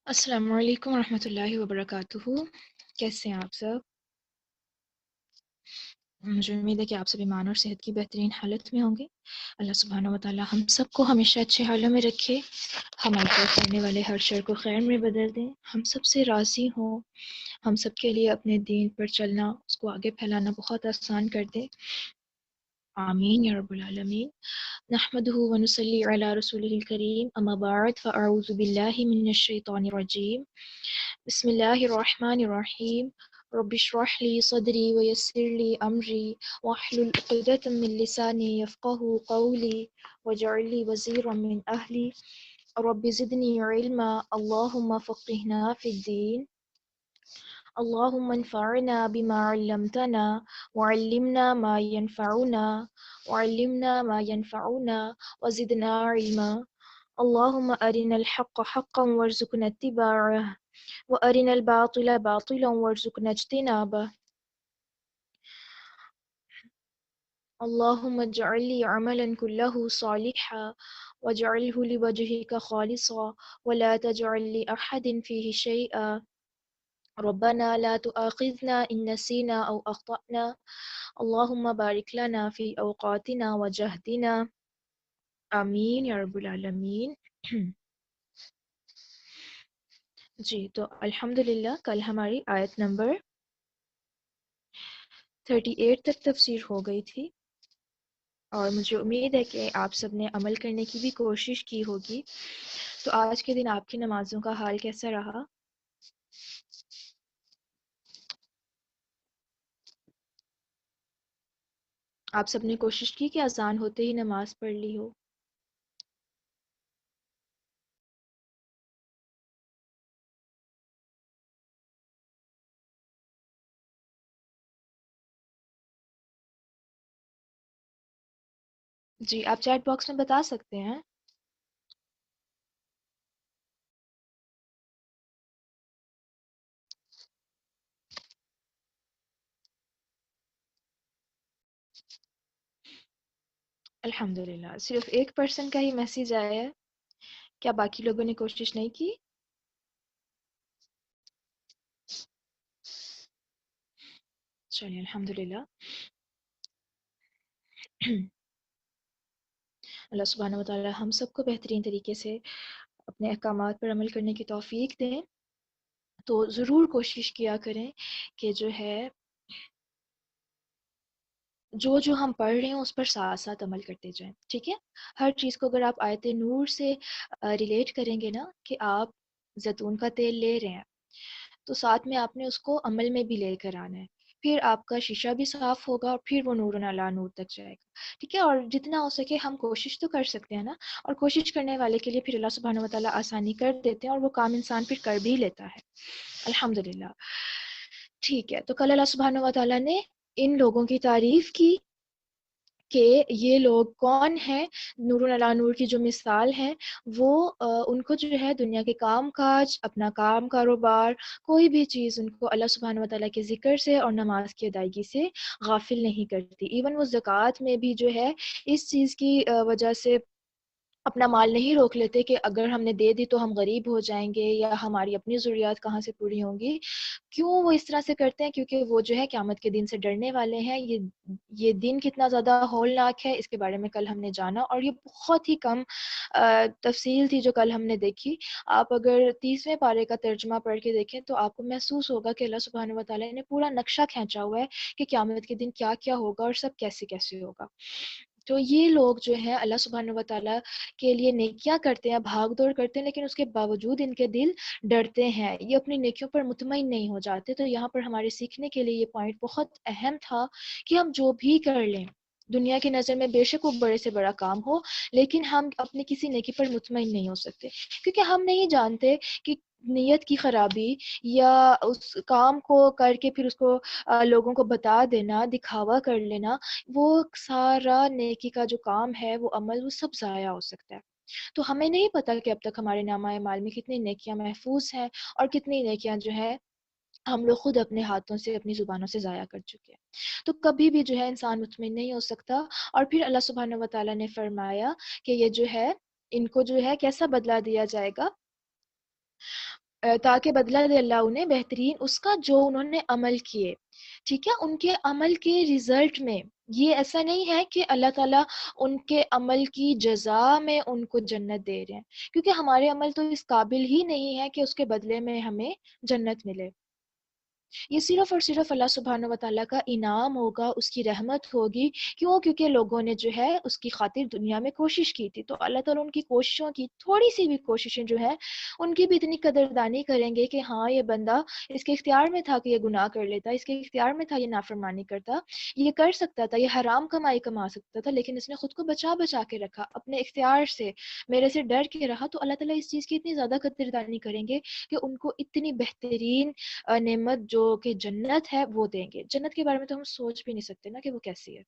السلام علیکم ورحمۃ اللہ وبرکاتہ۔ کیسے ہیں آپ سب؟ مجھے امید ہے کہ آپ سب ایمان اور صحت کی بہترین حالت میں ہوں گے۔ اللہ سبحانہ و تعالی ہم سب کو ہمیشہ اچھے حالوں میں رکھے، ہماری طرف کرنے والے ہر شر کو خیر میں بدل دیں، ہم سب سے راضی ہوں، ہم سب کے لیے اپنے دین پر چلنا، اس کو آگے پھیلانا بہت آسان کر دے، آمین یا رب العالمین۔ نحمده ونصلی علی رسولہ الکریم، اما بعد فاعوذ باللہ من الشیطان الرجیم، بسم اللہ الرحمن الرحیم۔ رب اشرح لی صدری ویسر لی امری واحلل عقدۃ من لسانی یفقهوا قولی واجعل لی وزیرا من اہلی رب زدنی علما اللہم فقہنا فی الدین اللہم انفعنا بما علمتنا وعلمنا ما ينفعنا وزدنا علما اللہم ارنا الحق حقا وارزقنا اتباعہ وارنا الباطل باطلا وارزقنا اجتنابہ اللہم اجعل لی عملا کلہ صالحا واجعلہ لوجہک خالصا ولا تجعل لأحد فیہ شیئا ربنا لا تؤاخذنا ان نسینا او اخطأنا اللہم بارک لنا فی اوقاتنا وجہدنا آمین یا رب العالمین۔ جی تو الحمدللہ کل ہماری آیت نمبر 38 تک تفسیر ہو گئی تھی، اور مجھے امید ہے کہ آپ سب نے عمل کرنے کی بھی کوشش کی ہوگی۔ تو آج کے دن آپ کی نمازوں کا حال کیسا رہا؟ آپ سب نے کوشش کی کہ اذان ہوتے ہی نماز پڑھ لی ہو؟ جی آپ چیٹ باکس میں بتا سکتے ہیں۔ الحمدللہ صرف ایک پرسن کا ہی میسیج آیا ہے، کیا باقی لوگوں نے کوشش نہیں کی؟ چلیے الحمدللہ۔ اللہ سبحانہ و تعالی ہم سب کو بہترین طریقے سے اپنے احکامات پر عمل کرنے کی توفیق دیں۔ تو ضرور کوشش کیا کریں کہ جو ہے جو ہم پڑھ رہے ہیں اس پر ساتھ ساتھ عمل کرتے جائیں، ٹھیک ہے؟ ہر چیز کو اگر آپ آیت نور سے ریلیٹ کریں گے نا، کہ آپ زیتون کا تیل لے رہے ہیں تو ساتھ میں آپ نے اس کو عمل میں بھی لے کر آنا ہے، پھر آپ کا شیشہ بھی صاف ہوگا اور پھر وہ نور علی نور تک جائے گا، ٹھیک ہے؟ اور جتنا ہو سکے ہم کوشش تو کر سکتے ہیں نا، اور کوشش کرنے والے کے لیے پھر اللہ سبحانہ و تعالیٰ آسانی کر دیتے ہیں، اور وہ کام انسان پھر کر بھی لیتا ہے، الحمدللہ۔ ٹھیک ہے، تو کل اللہ سبحانہ و تعالیٰ نے ان لوگوں کی تعریف کی کہ یہ لوگ کون ہیں، نور علی نور کی جو مثال ہیں وہ ان کو جو ہے دنیا کے کام کاج، اپنا کام کاروبار، کوئی بھی چیز ان کو اللہ سبحانہ و تعالیٰ کے ذکر سے اور نماز کی ادائیگی سے غافل نہیں کرتی۔ ایون وہ زکوٰۃ میں بھی جو ہے اس چیز کی وجہ سے اپنا مال نہیں روک لیتے کہ اگر ہم نے دے دی تو ہم غریب ہو جائیں گے یا ہماری اپنی ضروریات کہاں سے پوری ہوں گی۔ کیوں وہ اس طرح سے کرتے ہیں؟ کیونکہ وہ جو ہے قیامت کے دن سے ڈرنے والے ہیں۔ یہ دن کتنا زیادہ ہولناک ہے اس کے بارے میں کل ہم نے جانا، اور یہ بہت ہی کم تفصیل تھی جو کل ہم نے دیکھی۔ آپ اگر 30ویں پارے کا ترجمہ پڑھ کے دیکھیں تو آپ کو محسوس ہوگا کہ اللہ سبحانہ و تعالیٰ نے پورا نقشہ کھینچا ہوا ہے کہ قیامت کے دن کیا کیا ہوگا اور سب کیسے کیسے ہوگا۔ تو یہ لوگ جو ہیں اللہ سبحانہ و تعالیٰ کے لیے نیکیاں کرتے ہیں، بھاگ دوڑ کرتے ہیں، لیکن اس کے باوجود ان کے دل ڈرتے ہیں، یہ اپنی نیکیوں پر مطمئن نہیں ہو جاتے۔ تو یہاں پر ہمارے سیکھنے کے لیے یہ پوائنٹ بہت اہم تھا کہ ہم جو بھی کر لیں دنیا کی نظر میں، بے شک وہ بڑے سے بڑا کام ہو، لیکن ہم اپنی کسی نیکی پر مطمئن نہیں ہو سکتے، کیونکہ ہم نہیں جانتے کہ نیت کی خرابی یا اس کام کو کر کے پھر اس کو لوگوں کو بتا دینا، دکھاوا کر لینا، وہ سارا نیکی کا جو کام ہے، وہ عمل، وہ سب ضائع ہو سکتا ہے۔ تو ہمیں نہیں پتا کہ اب تک ہمارے نامہ اعمال میں کتنی نیکیاں محفوظ ہیں اور کتنی نیکیاں جو ہے ہم لوگ خود اپنے ہاتھوں سے، اپنی زبانوں سے ضائع کر چکے ہیں۔ تو کبھی بھی جو ہے انسان مطمئن نہیں ہو سکتا۔ اور پھر اللہ سبحانہ و تعالیٰ نے فرمایا کہ یہ جو ہے ان کو جو ہے کیسا بدلہ دیا جائے گا؟ تاکہ بدلہ دے اللہ انہیں بہترین اس کا جو انہوں نے عمل کیے. ٹھیک ہے، ان کے عمل کے رزلٹ میں. یہ ایسا نہیں ہے کہ اللہ تعالیٰ ان کے عمل کی جزا میں ان کو جنت دے رہے ہیں، کیونکہ ہمارے عمل تو اس قابل ہی نہیں ہے کہ اس کے بدلے میں ہمیں جنت ملے. یہ صرف اور صرف اللہ سبحانہ و تعالیٰ کا انعام ہوگا، اس کی رحمت ہوگی. کیوں؟ کیونکہ لوگوں نے جو ہے اس کی خاطر دنیا میں کوشش کی تھی، تو اللہ تعالیٰ ان کی کوششوں کی تھوڑی سی بھی کوششیں جو ہے ان کی بھی اتنی قدردانی کریں گے کہ ہاں یہ بندہ، اس کے اختیار میں تھا کہ یہ گناہ کر لیتا، اس کے اختیار میں تھا یہ نافرمانی کرتا، یہ کر سکتا تھا، یہ حرام کمائی کما سکتا تھا، لیکن اس نے خود کو بچا بچا کے رکھا اپنے اختیار سے، میرے سے ڈر کے رہا. تو اللہ تعالیٰ اس چیز کی اتنی زیادہ قدردانی کریں گے کہ ان کو اتنی بہترین نعمت جو کہ جنت ہے وہ دیں گے. جنت کے بارے میں تو ہم سوچ بھی نہیں سکتے نا کہ وہ کیسی ہے.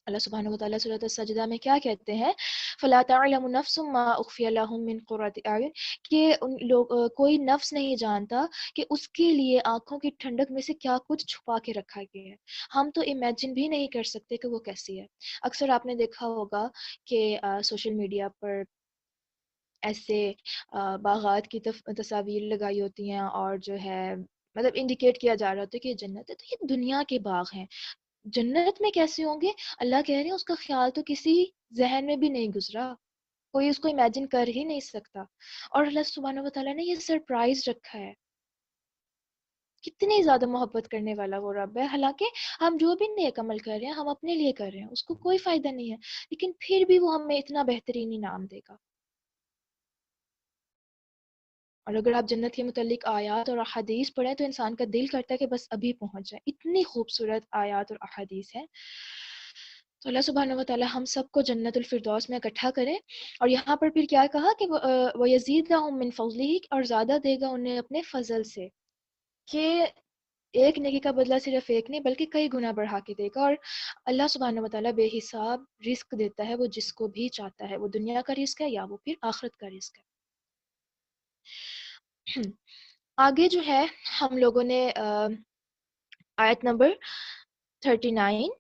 اللہ سبحانہ و تعالیٰ سورۃ السجدہ میں کیا کہتے ہیں؟ فَلَا تَعْلَمُ نَفْسٌ مَّا أُخْفِيَ لَهُم مِّن قُرَّةِ أَعْيُنٍ، کہ ان لوگ کوئی نفس نہیں جانتا کہ اس کے لیے آنکھوں کی ٹھنڈک میں سے کیا کچھ چھپا کے رکھا گیا ہے. ہم تو امیجن بھی نہیں کر سکتے کہ وہ کیسی ہے. اکثر آپ نے دیکھا ہوگا کہ سوشل میڈیا پر ایسے باغات کی تصاویر لگائی ہوتی ہیں، اور جو ہے مطلب انڈیکیٹ کیا جا رہا ہوتا ہے کہ یہ جنت ہے. تو یہ دنیا کے باغ ہیں، جنت میں کیسے ہوں گے؟ اللہ کہہ رہے ہیں اس کا خیال تو کسی ذہن میں بھی نہیں گزرا، کوئی اس کو امیجن کر ہی نہیں سکتا. اور اللہ سبحانہ و تعالیٰ نے یہ سرپرائز رکھا ہے. کتنی زیادہ محبت کرنے والا وہ رب ہے. حالانکہ ہم جو بھی نیک عمل کر رہے ہیں ہم اپنے لیے کر رہے ہیں، اس کو کوئی فائدہ نہیں ہے، لیکن پھر بھی وہ ہمیں اتنا بہترین انعام دے گا. اور اگر آپ جنت کے متعلق آیات اور احادیث پڑھیں تو انسان کا دل کرتا ہے کہ بس ابھی پہنچ جائے. اتنی خوبصورت آیات اور احادیث ہیں. تو اللہ سبحانہ و تعالی ہم سب کو جنت الفردوس میں اکٹھا کرے. اور یہاں پر پھر کیا کہا کہ وَيَزِيدَهُم مِّن فَضْلِهِ، اور زیادہ دے گا انہیں اپنے فضل سے، کہ ایک نیکی کا بدلہ صرف ایک نہیں بلکہ کئی گنا بڑھا کے دے گا. اور اللہ سبحانہ و تعالیٰ بے حساب رزق دیتا ہے وہ جس کو بھی چاہتا ہے، وہ دنیا کا رزق ہے یا وہ پھر آخرت کا رزق ہے. آگے جو ہے ہم لوگوں نے آیت نمبر 39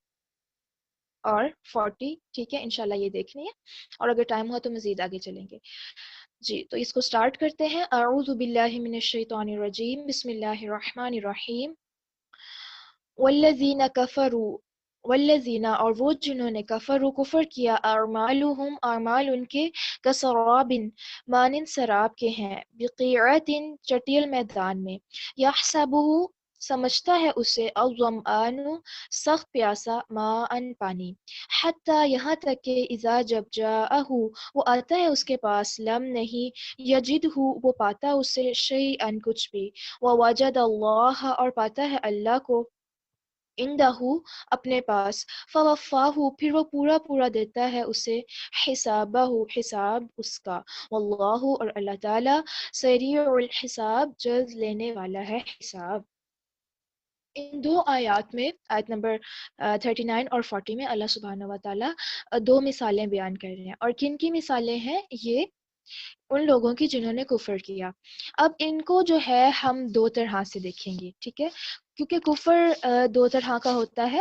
اور 40، ٹھیک ہے، انشاءاللہ یہ دیکھنی ہے، اور اگر ٹائم ہوا تو مزید آگے چلیں گے. جی تو اس کو سٹارٹ کرتے ہیں. اعوذ باللہ من الشیطان الرجیم، بسم اللہ الرحمن الرحیم. والذین کفروا، والذین اور وہ جنہوں نے کفروا کفر کیا، اعمالهم اعمال ان کے کسراب مانند سراب کے ہیں، بقیعۃ چٹیل میدان میں، یحسبہ سمجھتا ہے اسے، الظمآن سخت پیاسا، ماء پانی، حتی یہاں تک کہ اذا جب جاءہ وہ آتا ہے اس کے پاس، لم نہیں، یجدہ وہ پاتا اسے، شیئا کچھ بھی، ووجد اللہ اور پاتا ہے اللہ کو، عندہ اپنے پاس، فوفاہ پھر وہ پورا پورا دیتا ہے اسے، حسابہ حساب اس کا، واللہ اور اللہ تعالی، سریع الحساب جلد لینے والا ہے حساب. ان دو آیات میں، آیت نمبر 39 اور 40 میں، اللہ سبحانہ و تعالیٰ دو مثالیں بیان کر رہے ہیں. اور کن کی مثالیں ہیں یہ؟ ان لوگوں کی جنہوں نے کفر کیا. اب ان کو جو ہے ہم دو طرح سے دیکھیں گے، ٹھیک ہے، کیونکہ کفر دو طرح کا ہوتا ہے،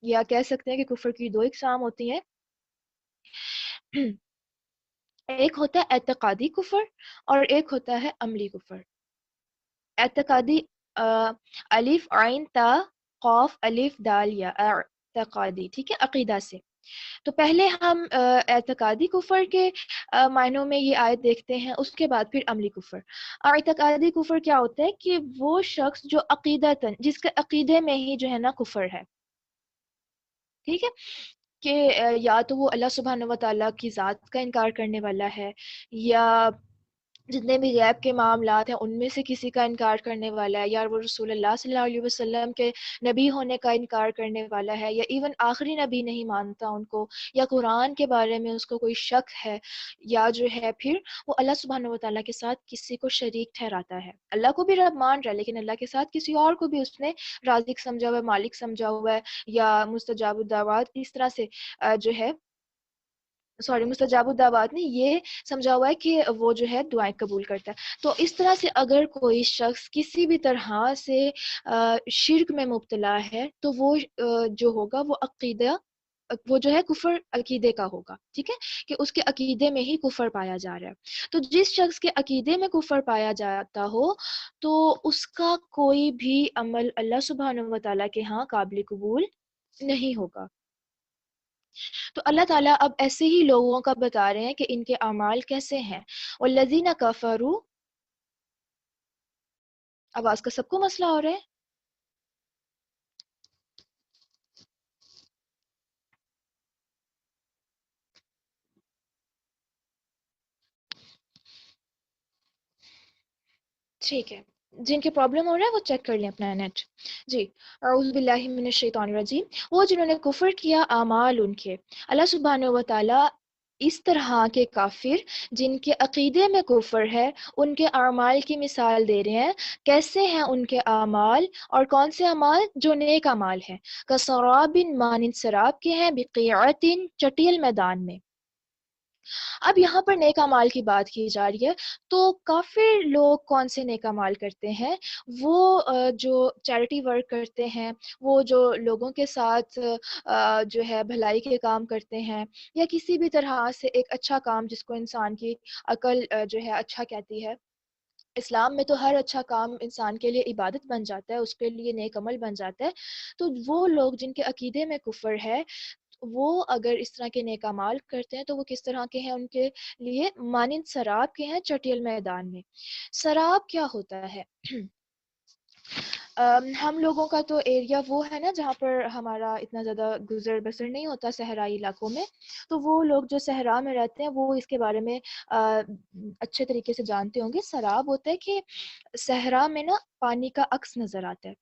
یا کہہ سکتے ہیں کہ کفر کی دو اقسام ہوتی ہیں. ایک ہوتا ہے اعتقادی کفر اور ایک ہوتا ہے عملی کفر. اعتقادی الف عین تا قاف الف دال یا اعتقادی، ٹھیک ہے، عقیدہ سے. تو پہلے ہم اعتقادی کفر کے معنوں میں یہ آیت دیکھتے ہیں، اس کے بعد پھر عملی کفر. اعتقادی کفر کیا ہوتا ہے کہ وہ شخص جو عقیدتاً، جس کے عقیدے میں ہی جو ہے نا کفر ہے، ٹھیک ہے، کہ یا تو وہ اللہ سبحانہ و تعالیٰ کی ذات کا انکار کرنے والا ہے، یا جتنے بھی غیب کے معاملات ہیں ان میں سے کسی کا انکار کرنے والا ہے، یا وہ رسول اللہ صلی اللہ علیہ وسلم کے نبی ہونے کا انکار کرنے والا ہے، یا ایون آخری نبی نہیں مانتا ان کو، یا قرآن کے بارے میں اس کو کوئی شک ہے، یا جو ہے پھر وہ اللہ سبحانہ و تعالیٰ کے ساتھ کسی کو شریک ٹھہراتا ہے. اللہ کو بھی رب مان رہا ہے لیکن اللہ کے ساتھ کسی اور کو بھی اس نے رازق سمجھا ہوا ہے، مالک سمجھا ہوا ہے، یا مستجاب الدعوات اس طرح سے جو ہے، سوری مستجاب الدعوات نے یہ سمجھا ہوا ہے کہ وہ جو ہے دعائیں قبول کرتا ہے. تو اس طرح سے اگر کوئی شخص کسی بھی طرح سے شرک میں مبتلا ہے تو وہ جو ہوگا وہ عقیدہ وہ جو ہے کفر عقیدے کا ہوگا، ٹھیک ہے، کہ اس کے عقیدے میں ہی کفر پایا جا رہا ہے۔ تو جس شخص کے عقیدے میں کفر پایا جاتا ہو تو اس کا کوئی بھی عمل اللہ سبحانہ و تعالیٰ کے ہاں قابل قبول نہیں ہوگا۔ تو اللہ تعالیٰ اب ایسے ہی لوگوں کا بتا رہے ہیں کہ ان کے اعمال کیسے ہیں۔ والذین کفروا، آواز کا سب کو مسئلہ ہو رہا ہے؟ ٹھیک ہے، جن کے پرابلم ہو رہا ہے وہ چیک کر لیں اپنا نیٹ۔ جی، اعوذ باللہ من الشیطان الرجیم۔ وہ جنہوں نے کفر کیا اعمال ان کے، اللہ سبحانہ و تعالیٰ اس طرح کے کافر جن کے عقیدے میں کفر ہے ان کے اعمال کی مثال دے رہے ہیں۔ کیسے ہیں ان کے اعمال، اور کون سے اعمال؟ جو نیک اعمال ہیں۔ کسراب، مانند سراب کے ہیں، بقیعۃ، چٹیل میدان میں۔ اب یہاں پر نیک اعمال کی بات کی جا رہی ہے، تو کافر لوگ کون سے نیک اعمال کرتے ہیں؟ وہ جو چیریٹی ورک کرتے ہیں، وہ جو لوگوں کے ساتھ جو ہے بھلائی کے کام کرتے ہیں، یا کسی بھی طرح سے ایک اچھا کام جس کو انسان کی عقل جو ہے اچھا کہتی ہے۔ اسلام میں تو ہر اچھا کام انسان کے لیے عبادت بن جاتا ہے، اس کے لیے نیک عمل بن جاتا ہے۔ تو وہ لوگ جن کے عقیدے میں کفر ہے، وہ اگر اس طرح کے نیک اعمال کرتے ہیں تو وہ کس طرح کے ہیں؟ ان کے لیے مانند سراب کے ہیں، چٹیل میدان میں۔ سراب کیا ہوتا ہے؟ ہم لوگوں کا تو ایریا وہ ہے نا جہاں پر ہمارا اتنا زیادہ گزر بسر نہیں ہوتا صحرائی علاقوں میں، تو وہ لوگ جو صحرا میں رہتے ہیں وہ اس کے بارے میں اچھے طریقے سے جانتے ہوں گے۔ سراب ہوتا ہے کہ صحرا میں نا پانی کا عکس نظر آتا ہے،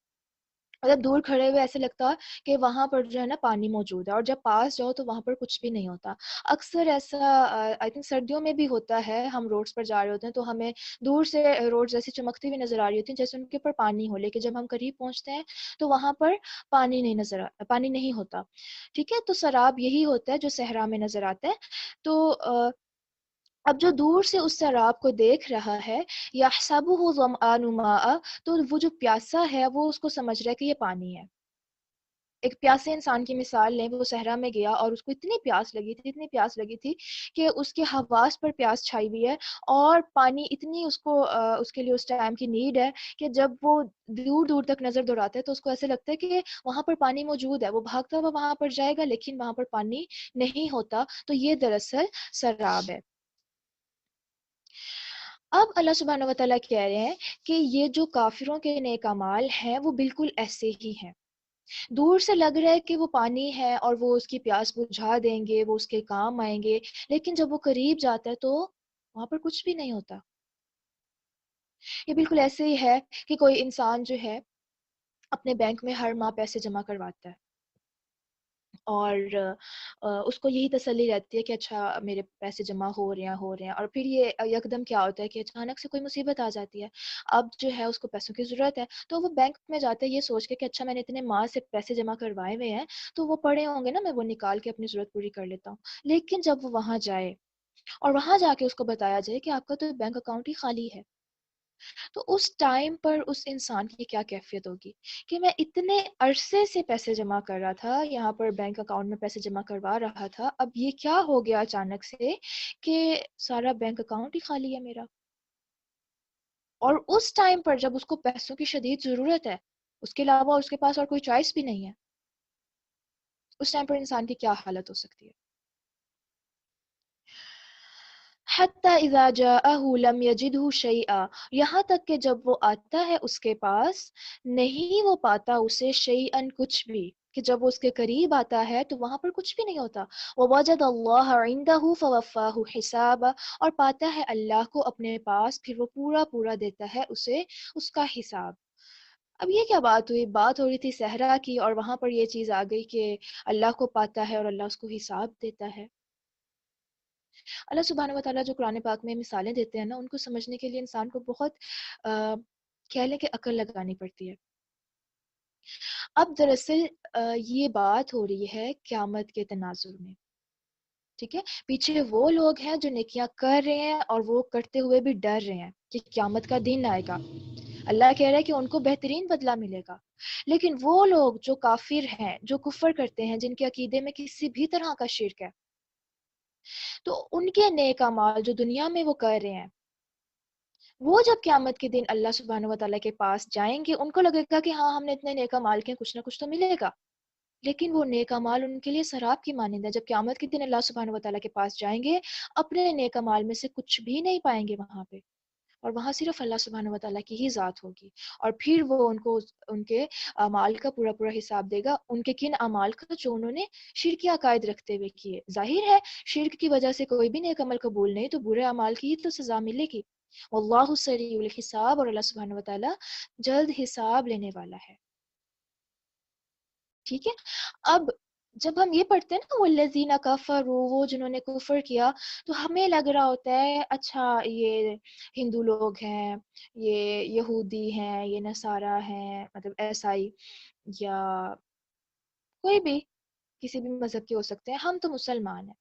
مطلب دور کھڑے ہوئے ایسے لگتا ہے کہ وہاں پر جو ہے نا پانی موجود ہے، اور جب پاس جاؤ تو وہاں پر کچھ بھی نہیں ہوتا۔ اکثر ایسا آئی تھنک سردیوں میں بھی ہوتا ہے، ہم روڈز پر جا رہے ہوتے ہیں تو ہمیں دور سے روڈز ایسی چمکتی ہوئی نظر آ رہی ہوتی ہیں جیسے ان کے اوپر پانی ہو، لیکن جب ہم قریب پہنچتے ہیں تو وہاں پر پانی نہیں ہوتا، ٹھیک ہے۔ تو سراب یہی ہوتا ہے جو صحرا میں نظر آتا ہے۔ تو اب جو دور سے اس سراب کو دیکھ رہا ہے، یحسبہ ظمآن ماء، تو وہ جو پیاسا ہے وہ اس کو سمجھ رہا ہے کہ یہ پانی ہے۔ ایک پیاسے انسان کی مثال لیں، وہ صحرا میں گیا اور اس کو اتنی پیاس لگی تھی، اتنی پیاس لگی تھی کہ اس کے حواس پر پیاس چھائی ہوئی ہے، اور پانی اتنی اس کو اس کے لیے اس ٹائم کی نیڈ ہے کہ جب وہ دور دور تک نظر دوڑاتا ہے تو اس کو ایسے لگتا ہے کہ وہاں پر پانی موجود ہے، وہ بھاگتا ہوا وہاں پر جائے گا لیکن وہاں پر پانی نہیں ہوتا۔ تو یہ دراصل سراب ہے۔ اب اللہ سبحانہ و تعالیٰ کہہ رہے ہیں کہ یہ جو کافروں کے نیک اعمال ہیں وہ بالکل ایسے ہی ہیں۔ دور سے لگ رہا ہے کہ وہ پانی ہے اور وہ اس کی پیاس بجھا دیں گے، وہ اس کے کام آئیں گے، لیکن جب وہ قریب جاتا ہے تو وہاں پر کچھ بھی نہیں ہوتا۔ یہ بالکل ایسے ہی ہے کہ کوئی انسان جو ہے اپنے بینک میں ہر ماہ پیسے جمع کرواتا ہے، اور اس کو یہی تسلی رہتی ہے کہ اچھا میرے پیسے جمع ہو رہے ہیں، اور پھر یہ یکدم کیا ہوتا ہے کہ اچانک سے کوئی مصیبت آ جاتی ہے، اب جو ہے اس کو پیسوں کی ضرورت ہے، تو وہ بینک میں جاتا ہے یہ سوچ کے کہ اچھا میں نے اتنے ماہ سے پیسے جمع کروائے ہوئے ہیں تو وہ پڑے ہوں گے نا، میں وہ نکال کے اپنی ضرورت پوری کر لیتا ہوں۔ لیکن جب وہ وہاں جائے اور وہاں جا کے اس کو بتایا جائے کہ آپ کا تو بینک اکاؤنٹ ہی خالی ہے، تو اس ٹائم پر اس انسان کی کیا کیفیت ہوگی کہ میں اتنے عرصے سے پیسے جمع کر رہا تھا، یہاں پر بینک اکاؤنٹ میں پیسے جمع کروا رہا تھا، اب یہ کیا ہو گیا اچانک سے کہ سارا بینک اکاؤنٹ ہی خالی ہے میرا۔ اور اس ٹائم پر جب اس کو پیسوں کی شدید ضرورت ہے، اس کے علاوہ اس کے پاس اور کوئی چوائس بھی نہیں ہے، اس ٹائم پر انسان کی کیا حالت ہو سکتی ہے۔ حتی اذا جاءہ لم یجدہ شیئا، یہاں تک کہ جب وہ آتا ہے اس کے پاس نہیں وہ پاتا اسے شیئن کچھ بھی، کہ جب وہ اس کے قریب آتا ہے تو وہاں پر کچھ بھی نہیں ہوتا۔ ووجد اللہ عندہ فوفاہ حسابا، اور پاتا ہے اللہ کو اپنے پاس، پھر وہ پورا پورا دیتا ہے اسے اس کا حساب۔ اب یہ کیا بات ہوئی؟ بات ہو رہی تھی صحرا کی اور وہاں پر یہ چیز آ گئی کہ اللہ کو پاتا ہے اور اللہ اس کو حساب دیتا ہے۔ اللہ سبحانہ و تعالیٰ جو قرآن پاک میں مثالیں دیتے ہیں نا، ان کو سمجھنے کے لیے انسان کو بہت کہہ لیں کہ عقل لگانی پڑتی ہے۔ اب دراصل یہ بات ہو رہی ہے قیامت کے تناظر میں، ٹھیک ہے۔ پیچھے وہ لوگ ہیں جو نیکیاں کر رہے ہیں اور وہ کرتے ہوئے بھی ڈر رہے ہیں کہ قیامت کا دن آئے گا، اللہ کہہ رہا ہے کہ ان کو بہترین بدلہ ملے گا. لیکن وہ لوگ جو کافر ہیں، جو کفر کرتے ہیں، جن کے عقیدے میں کسی بھی طرح کا شرک ہے، تو ان کے نیک اعمال جو دنیا میں وہ کر رہے ہیں، وہ جب قیامت کے دن اللہ سبحانہ و تعالیٰ کے پاس جائیں گے، ان کو لگے گا کہ ہاں ہم نے اتنے نیک اعمال کیے، کچھ نہ کچھ تو ملے گا. لیکن وہ نیک اعمال ان کے لیے سراب کی مانند ہے. جب قیامت کے دن اللہ سبحانہ و تعالیٰ کے پاس جائیں گے، اپنے نیک اعمال میں سے کچھ بھی نہیں پائیں گے وہاں پہ، اور وہاں صرف اللہ سبحانہ و تعالیٰ کی ہی ذات ہوگی. اور پھر وہ ان کو ان کے اعمال کا پورا پورا حساب دے گا، ان کے کن اعمال کا جو انہوں نے شرکی عقائد رکھتے ہوئے کیے. ظاہر ہے شرک کی وجہ سے کوئی بھی نیک عمل قبول نہیں، تو برے اعمال کی ہی تو سزا ملے گی. واللہ سریع الحساب، اور اللہ سبحانہ و تعالیٰ جلد حساب لینے والا ہے. ٹھیک ہے. اب جب ہم یہ پڑھتے ہیں نا والذین کفروا، وہ جنہوں نے کفر کیا، تو ہمیں لگ رہا ہوتا ہے اچھا یہ ہندو لوگ ہیں، یہ یہودی ہیں، یہ نصارہ ہیں، مطلب عیسائی، یا کوئی بھی کسی بھی مذہب کے ہو سکتے ہیں، ہم تو مسلمان ہیں.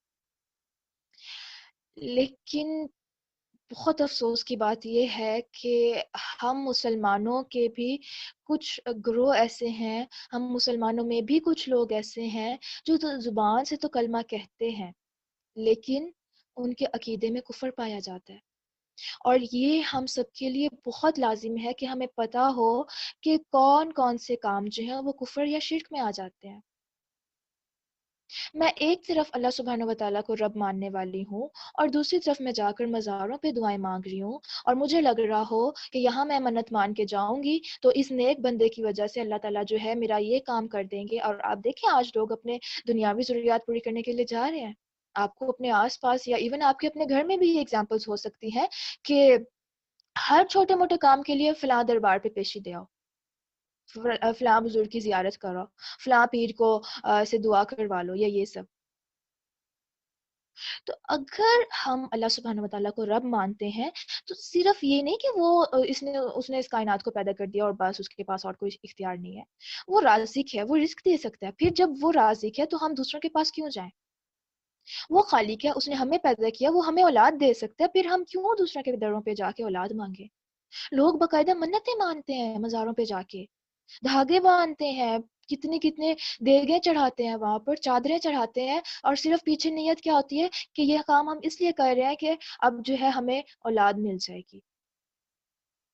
لیکن بہت افسوس کی بات یہ ہے کہ ہم مسلمانوں کے بھی کچھ گروہ ایسے ہیں، ہم مسلمانوں میں بھی کچھ لوگ ایسے ہیں جو تو زبان سے تو کلمہ کہتے ہیں، لیکن ان کے عقیدے میں کفر پایا جاتا ہے. اور یہ ہم سب کے لیے بہت لازم ہے کہ ہمیں پتہ ہو کہ کون کون سے کام جو ہیں وہ کفر یا شرک میں آ جاتے ہیں. میں ایک طرف اللہ سبحانہ و تعالیٰ کو رب ماننے والی ہوں، اور دوسری طرف میں جا کر مزاروں پہ دعائیں مانگ رہی ہوں، اور مجھے لگ رہا ہو کہ یہاں میں منت مان کے جاؤں گی تو اس نیک بندے کی وجہ سے اللہ تعالیٰ جو ہے میرا یہ کام کر دیں گے. اور آپ دیکھیں آج لوگ اپنے دنیاوی ضروریات پوری کرنے کے لیے جا رہے ہیں. آپ کو اپنے آس پاس یا ایون آپ کے اپنے گھر میں بھی یہ ایگزامپلس ہو سکتی ہیں کہ ہر چھوٹے موٹے کام کے لیے فلاں دربار پہ پیشی دے آؤ، فلاں بزرگ کی زیارت کرو، فلاں پیر کو سے دعا کروا لو، یا یہ سب. تو اگر ہم اللہ سبحانہ وتعالیٰ کو رب مانتے ہیں، تو صرف یہ نہیں کہ وہ اس نے اس کائنات کو پیدا کر دیا اور بس اس کے پاس اور کوئی اختیار نہیں ہے. وہ رازق ہے، وہ رزق دے سکتا ہے. پھر جب وہ رازق ہے تو ہم دوسروں کے پاس کیوں جائیں؟ وہ خالق ہے، اس نے ہمیں پیدا کیا، وہ ہمیں اولاد دے سکتا ہے، پھر ہم کیوں دوسروں کے دروں پہ جا کے اولاد مانگے؟ لوگ باقاعدہ منتیں مانتے ہیں مزاروں پہ جا کے، دھاگے باندھتے ہیں، کتنے کتنے دیگیں چڑھاتے ہیں، وہاں پر چادریں چڑھاتے ہیں، اور صرف پیچھے نیت کیا ہوتی ہے کہ یہ کام ہم اس لیے کر رہے ہیں کہ اب جو ہے ہمیں اولاد مل جائے گی.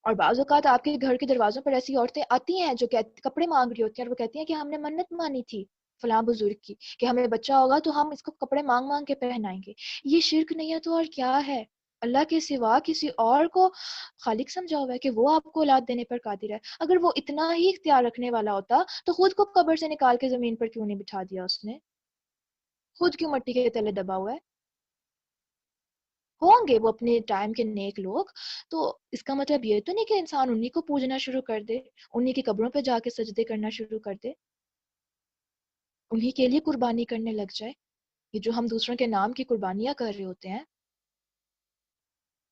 اور بعض اوقات آپ کے گھر کے دروازوں پر ایسی عورتیں آتی ہیں جو کپڑے مانگ رہی ہوتی ہیں، اور وہ کہتی ہیں کہ ہم نے منت مانی تھی فلاں بزرگ کی کہ ہمیں بچہ ہوگا تو ہم اس کو کپڑے مانگ مانگ کے پہنائیں گے. یہ شرک نہیں ہے تو اور کیا ہے؟ اللہ کے سوا کسی اور کو خالق سمجھا ہوا ہے کہ وہ آپ کو اولاد دینے پر قادر ہے. اگر وہ اتنا ہی اختیار رکھنے والا ہوتا تو خود کو قبر سے نکال کے زمین پر کیوں نہیں بٹھا دیا اس نے؟ خود کیوں مٹی کے تلے دبا ہوا ہے؟ ہوں گے وہ اپنے ٹائم کے نیک لوگ، تو اس کا مطلب یہ تو نہیں کہ انسان انہی کو پوجنا شروع کر دے، انہی کی قبروں پہ جا کے سجدے کرنا شروع کر دے، انہی کے لیے قربانی کرنے لگ جائے. یہ جو ہم دوسروں کے نام کی قربانیاں کر رہے ہوتے ہیں،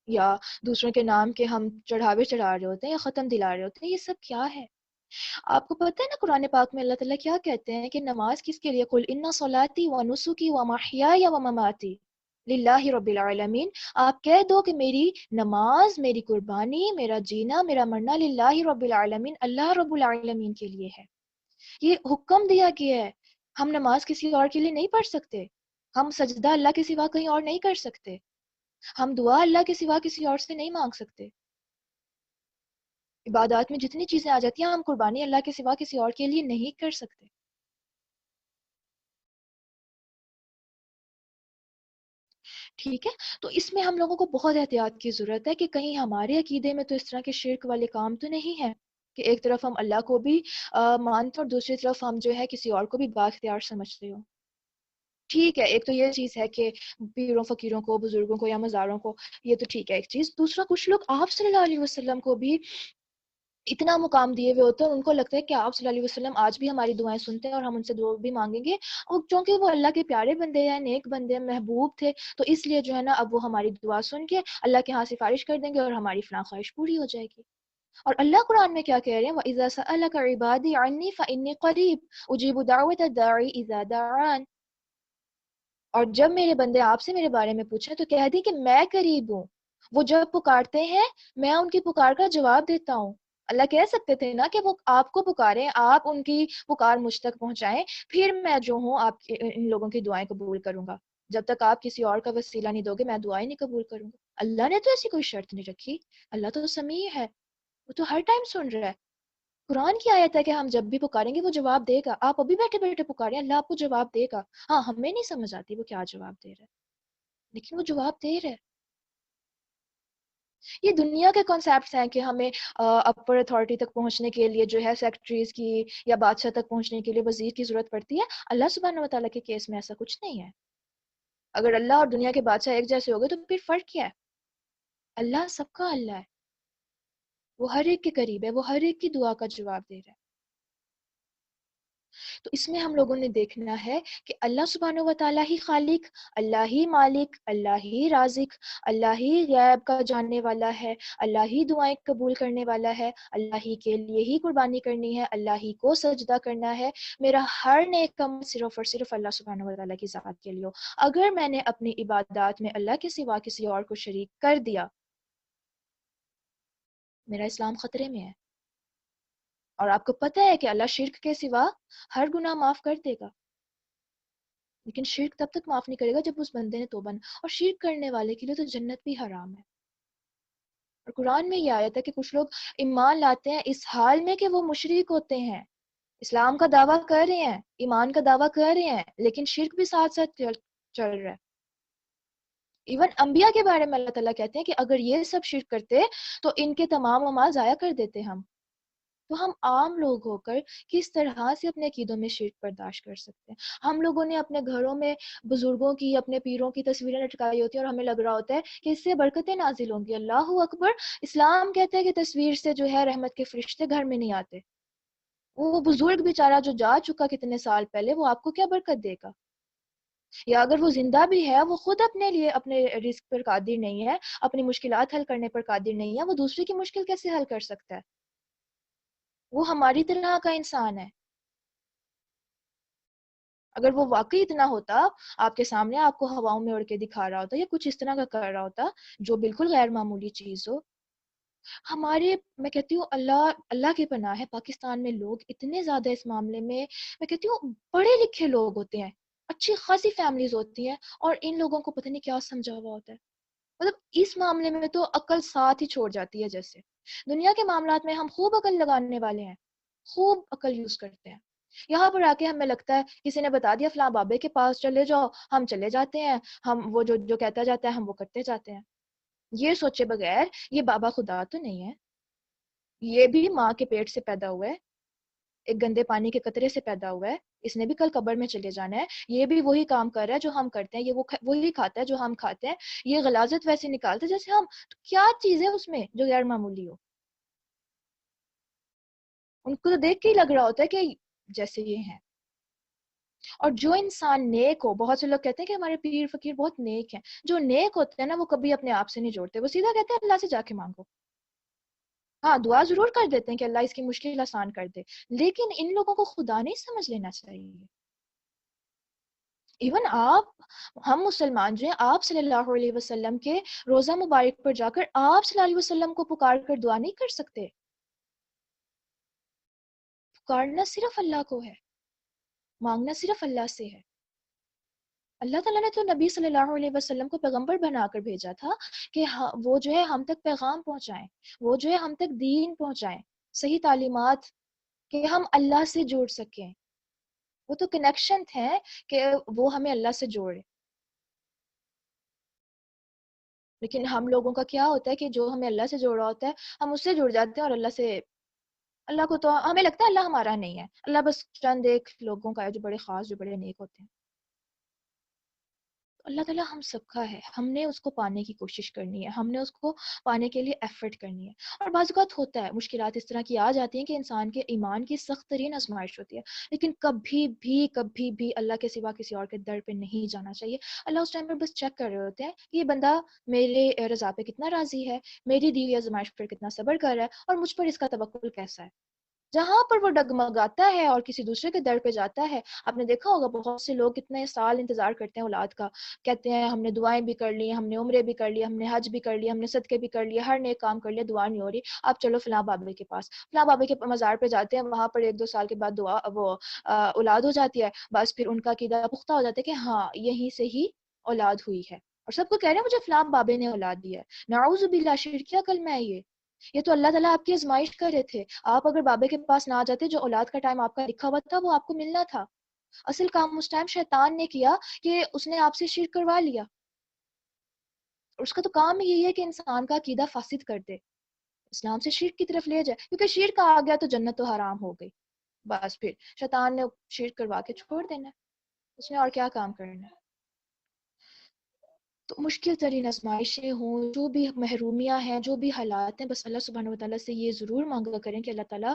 یا دوسروں کے نام کے ہم چڑھاوے چڑھا رہے ہوتے ہیں یا ختم دلا رہے ہوتے ہیں، یہ سب کیا ہے؟ آپ کو پتہ ہے نا قرآن پاک میں اللہ تعالیٰ کیا کہتے ہیں کہ نماز کس کے لیے؟ قل ان صلاتی و نسکی و محیای و مماتی للہ رب العالمین. آپ کہہ دو کہ میری نماز، میری قربانی، میرا جینا، میرا مرنا للہ رب العالمین، اللہ رب العالمین کے لیے ہے. یہ حکم دیا گیا ہے. ہم نماز کسی اور کے لیے نہیں پڑھ سکتے، ہم سجدہ اللہ کے سوا کہیں اور نہیں کر سکتے، ہم دعا اللہ کے سوا کسی اور سے نہیں مانگ سکتے. عبادات میں جتنی چیزیں آ جاتی ہیں ہم قربانی اللہ کے سوا کسی اور کے لیے نہیں کر سکتے. ٹھیک ہے. تو اس میں ہم لوگوں کو بہت احتیاط کی ضرورت ہے کہ کہیں ہمارے عقیدے میں تو اس طرح کے شرک والے کام تو نہیں ہیں کہ ایک طرف ہم اللہ کو بھی مانتے اور دوسری طرف ہم جو ہے کسی اور کو بھی بااختیار سمجھتے ہو. ٹھیک ہے، ایک تو یہ چیز ہے کہ پیروں فقیروں کو، بزرگوں کو یا مزاروں کو، یہ تو ٹھیک ہے ایک چیز. دوسرا، کچھ لوگ آپ صلی اللہ علیہ وسلم کو بھی اتنا مقام دیے ہوئے ہوتے ہیں، ان کو لگتا ہے کہ آپ صلی اللہ علیہ وسلم آج بھی ہماری دعائیں سنتے ہیں اور ہم ان سے دعا بھی مانگیں گے، اور چونکہ وہ اللہ کے پیارے بندے ہیں، نیک بندے ہیں، محبوب تھے، تو اس لیے جو ہے نا اب وہ ہماری دعا سن کے اللہ کے ہاں سفارش کر دیں گے اور ہماری فلاں خواہش پوری ہو جائے گی. اور اللہ قرآن میں کیا کہہ رہے ہیں؟ وَإِذَا سَأَلَكَ عِبَادِي عَنِّي فَإِنِّي قَرِيبٌ أُجِيبُ دَعْوَةَ الدَّاعِ إِذَا دَعَانِ. اور جب میرے بندے آپ سے میرے بارے میں پوچھیں تو کہہ دیں کہ میں قریب ہوں، وہ جب پکارتے ہیں میں ان کی پکار کا جواب دیتا ہوں. اللہ کہہ سکتے تھے نا کہ وہ آپ کو پکاریں، آپ ان کی پکار مجھ تک پہنچائیں، پھر میں جو ہوں آپ ان لوگوں کی دعائیں قبول کروں گا۔ جب تک آپ کسی اور کا وسیلہ نہیں دو گے میں دعائیں نہیں قبول کروں گا۔ اللہ نے تو ایسی کوئی شرط نہیں رکھی، اللہ تو سمیع ہے، وہ تو ہر ٹائم سن رہا ہے۔ قرآن کی آیت ہے کہ ہم جب بھی پکاریں گے وہ جواب دے گا۔ آپ ابھی بیٹھے بیٹھے پکاریں، اللہ آپ کو جواب دے گا۔ ہاں ہمیں نہیں سمجھ آتی وہ کیا جواب دے رہا ہے، لیکن وہ جواب دے رہا ہے۔ یہ دنیا کے کانسیپٹس ہیں کہ ہمیں اپر اتھارٹی تک پہنچنے کے لیے جو ہے سیکرٹریز کی یا بادشاہ تک پہنچنے کے لیے وزیر کی ضرورت پڑتی ہے۔ اللہ سبحانہ و تعالیٰ کے کیس میں ایسا کچھ نہیں ہے۔ اگر اللہ اور دنیا کے بادشاہ ایک جیسے ہو گئے تو پھر فرق کیا ہے؟ اللہ سب کا اللہ ہے، وہ ہر ایک کے قریب ہے، وہ ہر ایک کی دعا کا جواب دے رہا ہے۔ تو اس میں ہم لوگوں نے دیکھنا ہے کہ اللہ سبحانہ و تعالیٰ ہی خالق، اللہ ہی مالک، اللہ ہی رازق، اللہ ہی غیب کا جاننے والا ہے، اللہ ہی دعائیں قبول کرنے والا ہے، اللہ ہی کے لیے ہی قربانی کرنی ہے، اللہ ہی کو سجدہ کرنا ہے۔ میرا ہر نیک کام صرف اور صرف اللہ سبحانہ و تعالیٰ کی ذات کے لیے ہو۔ اگر میں نے اپنی عبادات میں اللہ کے سوا کسی اور کو شریک کر دیا، میرا اسلام خطرے میں ہے۔ اور آپ کو پتہ ہے کہ اللہ شرک کے سوا ہر گناہ معاف کر دے گا، لیکن شرک تب تک معاف نہیں کرے گا جب اس بندے نے توبہ نہ، اور شرک کرنے والے کے لیے تو جنت بھی حرام ہے۔ اور قرآن میں یہ آیت ہے کہ کچھ لوگ ایمان لاتے ہیں اس حال میں کہ وہ مشرک ہوتے ہیں، اسلام کا دعویٰ کر رہے ہیں، ایمان کا دعویٰ کر رہے ہیں، لیکن شرک بھی ساتھ ساتھ چل رہا ہے۔ ایون انبیاء کے بارے میں اللہ تعالیٰ کہتے ہیں کہ اگر یہ سب شرک کرتے تو ان کے تمام اعمال ضائع کر دیتے ہم۔ تو ہم عام لوگ ہو کر کس طرح سے اپنے عقیدوں میں شرک برداشت کر سکتے ہیں؟ ہم لوگوں نے اپنے گھروں میں بزرگوں کی، اپنے پیروں کی تصویریں لٹکائی ہوتی ہیں اور ہمیں لگ رہا ہوتا ہے کہ اس سے برکتیں نازل ہوں گی۔ اللہ اکبر! اسلام کہتا ہے کہ تصویر سے جو ہے رحمت کے فرشتے گھر میں نہیں آتے۔ وہ بزرگ بیچارہ جو جا چکا کتنے سال پہلے، وہ آپ کو کیا برکت دے گا؟ یا اگر وہ زندہ بھی ہے، وہ خود اپنے لیے اپنے رزق پر قادر نہیں ہے، اپنی مشکلات حل کرنے پر قادر نہیں ہے، وہ دوسرے کی مشکل کیسے حل کر سکتا ہے؟ وہ ہماری طرح کا انسان ہے۔ اگر وہ واقعی اتنا ہوتا، آپ کے سامنے آپ کو ہواؤں میں اڑ کے دکھا رہا ہوتا یا کچھ اس طرح کا کر رہا ہوتا جو بالکل غیر معمولی چیز ہو۔ ہمارے، میں کہتی ہوں اللہ اللہ کی پناہ ہے، پاکستان میں لوگ اتنے زیادہ اس معاملے میں کہتی ہوں پڑھے لکھے لوگ ہوتے ہیں، اچھی خاصی فیملیز ہوتی ہیں، اور ان لوگوں کو پتہ نہیں کیا سمجھا ہوا ہوتا ہے۔ مطلب اس معاملے میں تو عقل ساتھ ہی چھوڑ جاتی ہے۔ جیسے دنیا کے معاملات میں ہم خوب عقل لگانے والے ہیں، خوب عقل یوز کرتے ہیں، یہاں پر آ کے ہمیں لگتا ہے کسی نے بتا دیا فلاں بابے کے پاس چلے جاؤ، ہم چلے جاتے ہیں، ہم وہ جو جو کہتا جاتا ہے ہم وہ کرتے جاتے ہیں، یہ سوچے بغیر یہ بابا خدا تو نہیں ہے، یہ بھی ماں کے پیٹ سے پیدا ہوا ہے، ایک گندے پانی کے قطرے سے پیدا ہوا ہے، اس نے بھی کل قبر میں چلے جانا ہے، یہ بھی وہی کام کر رہا ہے جو ہم کرتے ہیں، یہ وہی کھاتا ہے جو ہم کھاتے ہیں، یہ غلاظت ویسے نکالتے جیسے ہم، تو کیا چیز ہے اس میں جو غیر معمولی ہو؟ ان کو تو دیکھ کے ہی لگ رہا ہوتا ہے کہ جیسے یہ ہیں۔ اور جو انسان نیک ہو، بہت سے لوگ کہتے ہیں کہ ہمارے پیر فقیر بہت نیک ہیں، جو نیک ہوتے ہیں نا وہ کبھی اپنے آپ سے نہیں جوڑتے، وہ سیدھا کہتے ہیں اللہ سے جا کے مانگو۔ ہاں دعا ضرور کر دیتے ہیں کہ اللہ اس کی مشکل آسان کر دے، لیکن ان لوگوں کو خدا نہیں سمجھ لینا چاہیے۔ ایون آپ، ہم مسلمان جو ہیں، آپ صلی اللہ علیہ وسلم کے روزہ مبارک پر جا کر آپ صلی اللہ علیہ وسلم کو پکار کر دعا نہیں کر سکتے؟ پکارنا صرف اللہ کو ہے، مانگنا صرف اللہ سے ہے۔ اللہ تعالیٰ نے تو نبی صلی اللہ علیہ وسلم کو پیغمبر بنا کر بھیجا تھا کہ وہ جو ہے ہم تک پیغام پہنچائیں، وہ جو ہے ہم تک دین پہنچائیں، صحیح تعلیمات، کہ ہم اللہ سے جوڑ سکیں۔ وہ تو کنیکشن تھے کہ وہ ہمیں اللہ سے جوڑے۔ لیکن ہم لوگوں کا کیا ہوتا ہے کہ جو ہمیں اللہ سے جوڑا ہوتا ہے ہم اس سے جڑ جاتے ہیں، اور اللہ سے، اللہ کو تو ہمیں لگتا ہے اللہ ہمارا نہیں ہے، اللہ بس چند ایک لوگوں کا ہے جو بڑے خاص، جو بڑے نیک ہوتے ہیں۔ اللہ تعالیٰ ہم سب کا ہے، ہم نے اس کو پانے کی کوشش کرنی ہے، ہم نے اس کو پانے کے لیے ایفرٹ کرنی ہے۔ اور بعض اوقات ہوتا ہے مشکلات اس طرح کی آ جاتی ہیں کہ انسان کے ایمان کی سخت ترین آزمائش ہوتی ہے، لیکن کبھی بھی اللہ کے سوا کسی اور کے در پہ نہیں جانا چاہیے۔ اللہ اس ٹائم پر بس چیک کر رہے ہوتے ہیں کہ یہ بندہ میرے رضا پہ کتنا راضی ہے، میری دی ہوئی آزمائش پر کتنا صبر کر رہا ہے، اور مجھ پر اس کا توکل کیسا ہے۔ جہاں پر وہ ڈگمگاتا ہے اور کسی دوسرے کے در پہ جاتا ہے. آپ نے دیکھا ہوگا بہت سے لوگ کتنے سال انتظار کرتے ہیں اولاد کا, کہتے ہیں ہم نے دعائیں بھی کر لی, ہم نے عمرے بھی کر لیے, ہم نے حج بھی کر لیا, ہم نے صدقے بھی کر لیے, ہر نیک کام کر لیا, دعا نہیں ہو رہی, آپ چلو فلاں بابے کے پاس. فلاں بابے کے مزار پہ جاتے ہیں, وہاں پر 1-2 سال کے بعد دعا وہ اولاد ہو جاتی ہے. بس پھر ان کا عقیدہ پختہ ہو جاتا ہے کہ ہاں یہیں سے ہی اولاد ہوئی ہے, اور سب کو کہہ رہے ہیں مجھے فلاں بابے نے اولاد دی ہے. نعوذ باللہ, شرکیہ کلمہ ہے یہ تو اللہ تعالیٰ آپ کی آزمائش کر رہے تھے. آپ اگر بابے کے پاس نہ آ جاتے, جو اولاد کا ٹائم آپ کا لکھا ہوا تھا وہ آپ کو ملنا تھا. اصل کام اس ٹائم شیطان نے کیا کہ اس نے آپ سے شرک کروا لیا. اس کا تو کام ہی یہی ہے کہ انسان کا عقیدہ فاسد کر دے, اسلام سے شرک کی طرف لے جائے, کیونکہ شرک آ گیا تو جنت تو حرام ہو گئی. بس پھر شیطان نے شرک کروا کے چھوڑ دینا, اس نے اور کیا کام کرنا ہے. تو مشکل ترین آزمائشیں ہوں, جو بھی محرومیاں ہیں, جو بھی حالات ہیں, بس اللہ سبحانہ و تعالیٰ سے یہ ضرور مانگا کریں کہ اللہ تعالیٰ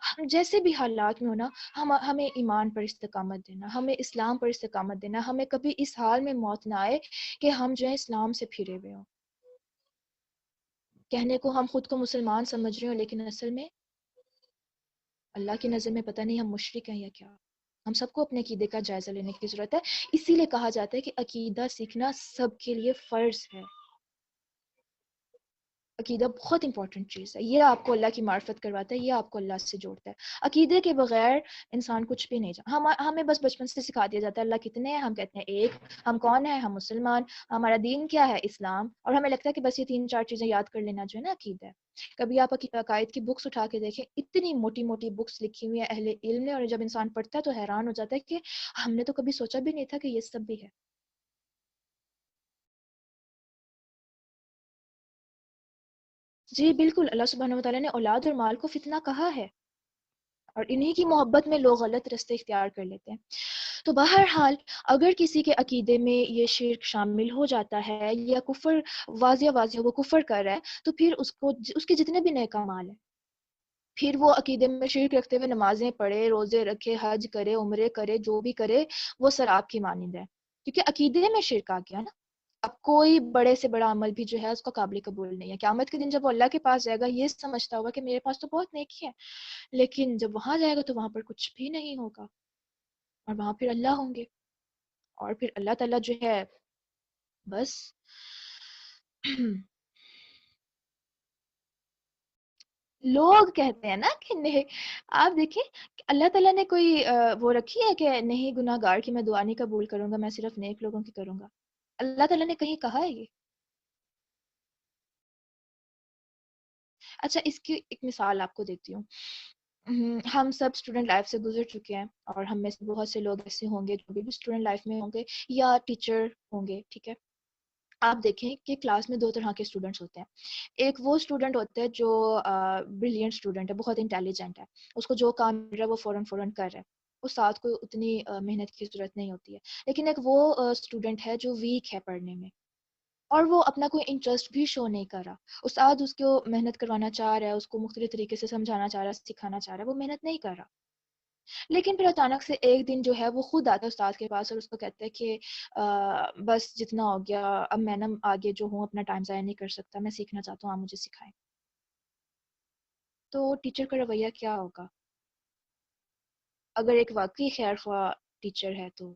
ہم جیسے بھی حالات میں ہونا, ہمیں ایمان پر استقامت دینا, ہمیں اسلام پر استقامت دینا, ہمیں کبھی اس حال میں موت نہ آئے کہ ہم جو ہے اسلام سے پھرے ہوئے ہوں. کہنے کو ہم خود کو مسلمان سمجھ رہے ہوں, لیکن اصل میں اللہ کی نظر میں پتہ نہیں ہم مشرک ہیں یا کیا. ہم سب کو اپنے عقیدے کا جائزہ لینے کی ضرورت ہے. اسی لیے کہا جاتا ہے کہ عقیدہ سیکھنا سب کے لیے فرض ہے. عقیدہ بہت امپورٹنٹ چیز ہے, یہ آپ کو اللہ کی معرفت کرواتا ہے, یہ آپ کو اللہ سے جوڑتا ہے. عقیدے کے بغیر انسان کچھ بھی نہیں ہمیں بس بچپن سے سکھا دیا جاتا ہے اللہ کتنے ہیں, ہم کہتے ہیں ایک, ہم کون ہیں, ہم مسلمان, ہمارا دین کیا ہے, اسلام, اور ہمیں لگتا ہے کہ بس یہ 3-4 چیزیں یاد کر لینا جو ہے نا عقیدہ ہے. کبھی آپ عقائد کی بکس اٹھا کے دیکھیں, اتنی موٹی موٹی بکس لکھی ہوئی ہیں اہل علم نے, اور جب انسان پڑھتا ہے تو حیران ہو جاتا ہے کہ ہم نے تو کبھی سوچا بھی نہیں تھا کہ یہ سب بھی ہے. جی بالکل, اللہ سبحانہ و تعالیٰ نے اولاد اور مال کو فتنہ کہا ہے, اور انہی کی محبت میں لوگ غلط رستے اختیار کر لیتے ہیں. تو بہرحال اگر کسی کے عقیدے میں یہ شرک شامل ہو جاتا ہے یا کفر واضح واضح وہ کفر کر رہا ہے, تو پھر اس کے جتنے بھی نیک اعمال ہیں, پھر وہ عقیدے میں شرک رکھتے ہوئے نمازیں پڑھے, روزے رکھے, حج کرے, عمرے کرے, جو بھی کرے, وہ سراب کی مانند ہے, کیونکہ عقیدے میں شرک آ گیا نا. اب کوئی بڑے سے بڑا عمل بھی جو ہے اس کا قابل قبول نہیں ہے. قیامت کے دن جب وہ اللہ کے پاس جائے گا, یہ سمجھتا ہوگا کہ میرے پاس تو بہت نیکی ہے, لیکن جب وہاں جائے گا تو وہاں پر کچھ بھی نہیں ہوگا, اور وہاں پھر اللہ ہوں گے, اور پھر اللہ تعالیٰ جو ہے بس لوگ کہتے ہیں نا کہ نہیں, آپ دیکھیں اللہ تعالیٰ نے کوئی وہ رکھی ہے کہ نہیں گناہ گار کی میں دعا نہیں قبول کروں گا, میں صرف نیک لوگوں کی کروں گا. اللہ تعالیٰ نے کہیں کہا ہے یہ؟ اچھا, اس کی ایک مثال آپ کو دیتی ہوں. ہم سب اسٹوڈنٹ لائف سے گزر چکے ہیں, اور ہم میں سے بہت سے لوگ ایسے ہوں گے جو بھی اسٹوڈنٹ لائف میں ہوں گے یا ٹیچر ہوں گے, ٹھیک ہے. آپ دیکھیں کہ کلاس میں 2 طرح کے اسٹوڈنٹس ہوتے ہیں. ایک وہ اسٹوڈنٹ ہوتا ہے جو بریلینٹ اسٹوڈنٹ ہے, بہت انٹیلیجنٹ ہے, اس کو جو کام مل رہا ہے وہ فوراً فوراً کر رہا ہے, اس ساتھ کو اتنی محنت کی ضرورت نہیں ہوتی ہے. لیکن ایک وہ اسٹوڈنٹ ہے جو ویک ہے پڑھنے میں, اور وہ اپنا کوئی انٹرسٹ بھی شو نہیں کر رہا. استاد اس کو محنت کروانا چاہ رہا ہے, اس کو مختلف طریقے سے سمجھانا چاہ رہا ہے, سکھانا چاہ رہا ہے, وہ محنت نہیں کر رہا. لیکن پھر اچانک سے ایک دن جو ہے وہ خود آتا ہے استاد کے پاس, اور اس کو کہتا ہے کہ بس جتنا ہو گیا, اب میں نا آگے جو ہوں اپنا ٹائم ضائع نہیں کر سکتا, میں سیکھنا چاہتا ہوں, آپ مجھے سکھائیں. تو ٹیچر کا رویہ کیا ہوگا؟ اگر ایک واقعی خیر خواہ ٹیچر ہے تو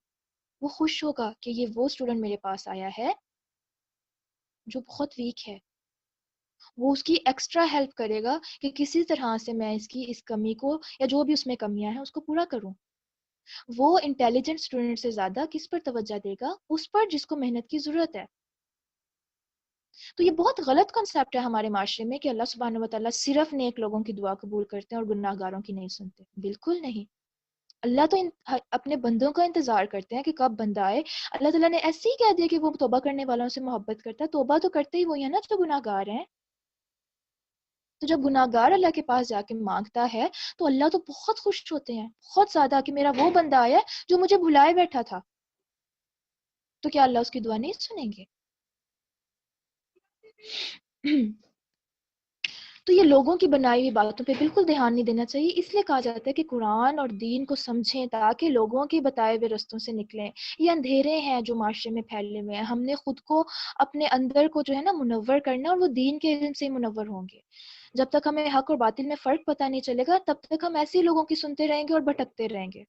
وہ خوش ہوگا کہ یہ وہ اسٹوڈنٹ میرے پاس آیا ہے جو بہت ویک ہے. وہ اس کی ایکسٹرا ہیلپ کرے گا کہ کسی طرح سے میں اس کی اس کمی کو, یا جو بھی اس میں کمیاں ہیں, اس کو پورا کروں. وہ انٹیلیجنٹ اسٹوڈنٹ سے زیادہ کس پر توجہ دے گا؟ اس پر جس کو محنت کی ضرورت ہے. تو یہ بہت غلط کنسیپٹ ہے ہمارے معاشرے میں کہ اللہ سبحانہ و تعالیٰ صرف نیک لوگوں کی دعا قبول کرتے ہیں اور گناہ گاروں کی نہیں سنتے. بالکل نہیں. اللہ تو اپنے بندوں کا انتظار کرتے ہیں کہ کب بندہ آئے. اللہ تعالیٰ نے ایسے ہی کہہ دیا کہ وہ توبہ کرنے والوں سے محبت کرتا ہے. توبہ تو کرتے ہی وہی ہے نا جو گناہ گار ہیں. تو جب گناہ گار اللہ کے پاس جا کے مانگتا ہے تو اللہ تو بہت خوش ہوتے ہیں, بہت زیادہ, کہ میرا وہ بندہ آیا جو مجھے بھلائے بیٹھا تھا. تو کیا اللہ اس کی دعا نہیں سنیں گے؟ تو یہ لوگوں کی بنائی ہوئی باتوں پہ بالکل دھیان نہیں دینا چاہیے. اس لیے کہا جاتا ہے کہ قرآن اور دین کو سمجھیں تاکہ لوگوں کے بتائے ہوئے رستوں سے نکلیں. یہ اندھیرے ہیں جو معاشرے میں پھیلے ہوئے ہیں. ہم نے خود کو اپنے اندر کو جو ہے نا منور کرنا, اور وہ دین کے علم سے ہی منور ہوں گے. جب تک ہمیں حق اور باطل میں فرق پتہ نہیں چلے گا تب تک ہم ایسے ہی لوگوں کی سنتے رہیں گے اور بھٹکتے رہیں گے.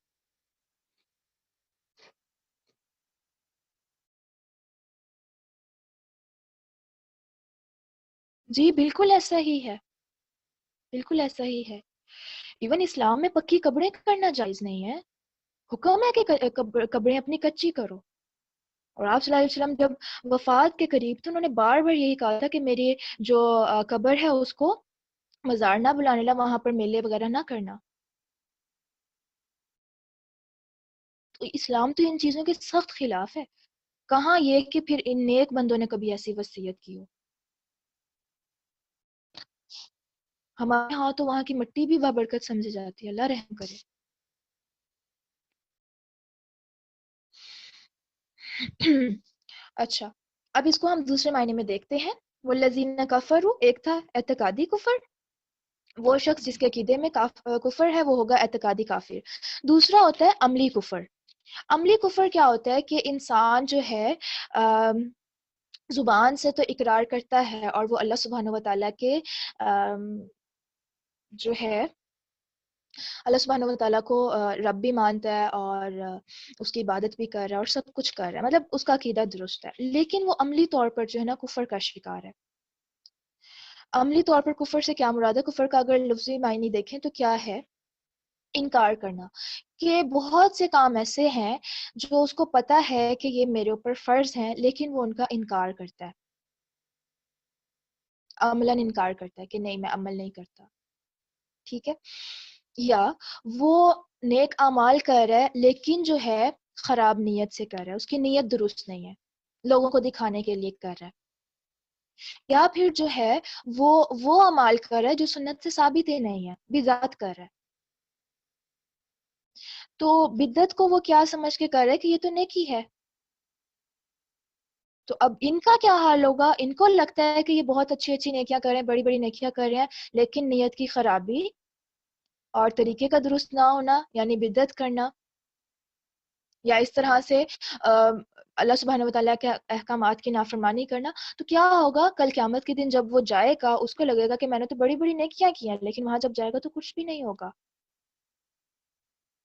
جی بالکل ایسا ہی ہے، بالکل ایسا ہی ہے. ایون اسلام میں پکی قبریں کرنا جائز نہیں ہے. حکم ہے کہ قبریں اپنی کچی کرو. اور آپ صلی اللہ علیہ وسلم جب وفات کے قریب تھے انہوں نے بار بار یہی کہا تھا کہ میری جو قبر ہے اس کو مزار نہ بلانے لا، وہاں پر میلے وغیرہ نہ کرنا. تو اسلام تو ان چیزوں کے سخت خلاف ہے. کہاں یہ کہ پھر ان نیک بندوں نے کبھی ایسی وصیت کی ہو. ہمارے ہاں تو وہاں کی مٹی بھی بابرکت سمجھی جاتی ہے. اللہ رحم کرے. اچھا، اب اس کو ہم دوسرے معنی میں دیکھتے ہیں. والذین کفروا، ایک تھا اعتقادی کفر، وہ شخص جس کے عقیدے میں کفر ہے وہ ہوگا اعتقادی کافر. دوسرا ہوتا ہے عملی کفر. عملی کفر کیا ہوتا ہے کہ انسان جو ہے زبان سے تو اقرار کرتا ہے اور وہ اللہ سبحانہ و تعالیٰ کے جو ہے اللہ سبحانہ و تعالیٰ کو رب بھی مانتا ہے اور اس کی عبادت بھی کر رہا ہے اور سب کچھ کر رہا ہے، مطلب اس کا عقیدہ درست ہے، لیکن وہ عملی طور پر جو ہے نا کفر کا شکار ہے. عملی طور پر کفر سے کیا مراد ہے؟ کفر کا اگر لفظی معنی دیکھیں تو کیا ہے؟ انکار کرنا. کہ بہت سے کام ایسے ہیں جو اس کو پتا ہے کہ یہ میرے اوپر فرض ہیں لیکن وہ ان کا انکار کرتا ہے، عملاً انکار کرتا ہے کہ نہیں میں عمل نہیں کرتا. ٹھیک ہے. یا وہ نیک اعمال کر رہا ہے لیکن جو ہے خراب نیت سے کر رہا ہے، اس کی نیت درست نہیں ہے، لوگوں کو دکھانے کے لیے کر رہا ہے. یا پھر جو ہے وہ اعمال کر رہا ہے جو سنت سے ثابت ہی نہیں ہے، بدعت کر رہا ہے. تو بدعت کو وہ کیا سمجھ کے کر رہا ہے کہ یہ تو نیکی ہے. تو اب ان کا کیا حال ہوگا؟ ان کو لگتا ہے کہ یہ بہت اچھی اچھی نیکیاں کر رہے ہیں، بڑی بڑی نیکیاں کر رہے ہیں، لیکن نیت کی خرابی اور طریقے کا درست نہ ہونا یعنی بدعت کرنا، یا اس طرح سے اللہ سبحانہ وتعالیٰ کے احکامات کی نافرمانی کرنا. تو کیا ہوگا کل قیامت کے دن جب وہ جائے گا اس کو لگے گا کہ میں نے تو بڑی بڑی نیکیاں کی ہیں، لیکن وہاں جب جائے گا تو کچھ بھی نہیں ہوگا.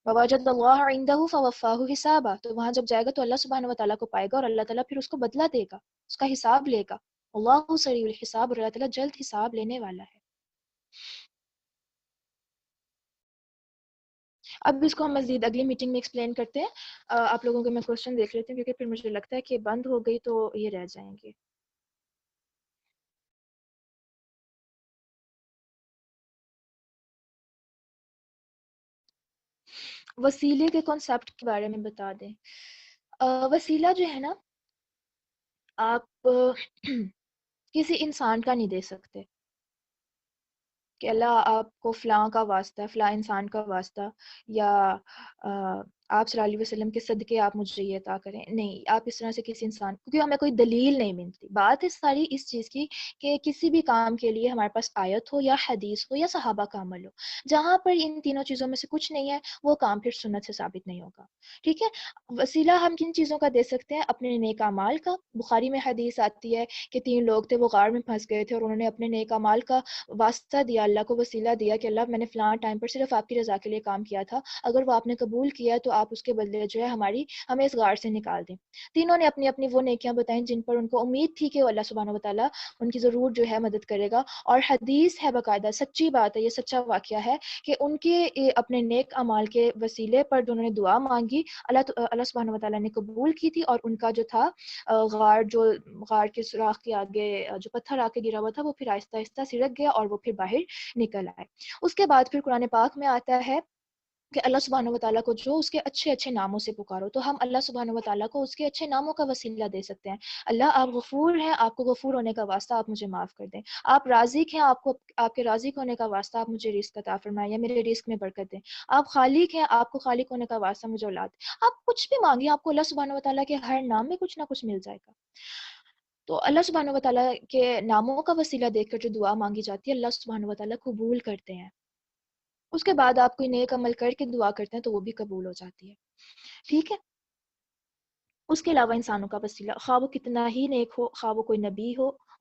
وَوَجَدَ اللَّهَ عِندَهُ فَوَفَّاهُ حِسَابًا، تو وہاں جب جائے گا تو اللہ سبحانہ وتعالیٰ کو پائے گا اور اللہ تعالیٰ پھر اس کو بدلہ دے گا، اس کا حساب لے گا. اللہ سریع الحساب، اور اللہ تعالیٰ جلد حساب لینے والا ہے. اب اس کو ہم مزید اگلی میٹنگ میں ایکسپلین کرتے ہیں. آپ لوگوں کے میں کوشچن دیکھ لیتی ہوں کیونکہ پھر مجھے لگتا ہے کہ بند ہو گئی تو یہ رہ جائیں گے. وسیلے کے کانسیپٹ کے بارے میں بتا دیں. وسیلہ جو ہے نا آپ کسی انسان کا نہیں دے سکتے کہ اللہ آپ کو فلاں کا واسطہ، فلاں انسان کا واسطہ، یا آپ صلی اللہ علیہ وسلم کے صدقے آپ مجھے یہ عطا کریں. نہیں، آپ اس طرح سے کسی انسان، کیونکہ ہمیں کوئی دلیل نہیں ملتی. بات ہے ساری اس چیز کی کہ کسی بھی کام کے لیے ہمارے پاس آیت ہو یا حدیث ہو یا صحابہ کا عمل ہو. جہاں پر ان تینوں چیزوں میں سے کچھ نہیں ہے وہ کام پھر سنت سے ثابت نہیں ہوگا. ٹھیک ہے. وسیلہ ہم کن چیزوں کا دے سکتے ہیں؟ اپنے نیک اعمال کا. بخاری میں حدیث آتی ہے کہ 3 لوگ تھے، وہ غار میں پھنس گئے تھے اور انہوں نے اپنے نیک اعمال کا واسطہ دیا، اللہ کو وسیلہ دیا کہ اللہ میں نے فلاں ٹائم پر صرف آپ کی رضا کے لیے کام کیا تھا، اگر وہ آپ نے قبول کیا تو آپ اس کے بدلے جو ہے ہمیں اس غار سے نکال دیں. تینوں نے اپنی اپنی وہ نیکیاں بتائیں جن پر ان کو امید تھی کہ وہ اللہ سبحانہ وتعالیٰ ان کی ضرور جو ہے مدد کرے گا. اور حدیث ہے باقاعدہ، سچی بات ہے، یہ سچا واقعہ ہے کہ ان کے اپنے نیک اعمال کے وسیلے پر جو انہوں نے دعا مانگی اللہ سبحانہ وتعالیٰ نے قبول کی تھی، اور ان کا جو تھا غار کے سوراخ کے آگے جو پتھر آ کے گرا ہوا تھا وہ پھر آہستہ آہستہ سرک گیا اور وہ پھر باہر نکل آئے. اس کے بعد پھر قرآن پاک میں آتا ہے کہ اللہ سبحانہ وتعالیٰ کو جو اس کے اچھے اچھے ناموں سے پکارو، تو ہم اللہ سبحانہ وتعالیٰ کو اس کے اچھے ناموں کا وسیلہ دے سکتے ہیں. اللہ آپ غفور ہیں، آپ کو غفور ہونے کا واسطہ آپ مجھے معاف کر دیں. آپ رازق ہیں، آپ کے رازق ہونے کا واسطہ آپ مجھے رزق عطا فرمائیں یا میرے رزق میں برکت دیں. آپ خالق ہیں، آپ کو خالق ہونے کا واسطہ مجھے اولاد دیں. آپ کچھ بھی مانگیں، آپ کو اللہ سبحانہ وتعالیٰ کے ہر نام میں کچھ نہ کچھ مل جائے گا. تو اللہ سبحانہ وتعالیٰ کے ناموں کا وسیلہ دیکھ کر جو دعا مانگی جاتی ہے اللہ سبحانہ وتعالیٰ قبول کرتے ہیں. اس کے بعد آپ کوئی نیک عمل کر کے دعا کرتے ہیں تو وہ بھی قبول ہو جاتی ہے. ٹھیک ہے. اس کے علاوہ انسانوں کا وسیلہ، خواہ وہ کتنا ہی نیک ہو، خواہ وہ کوئی نبی ہو،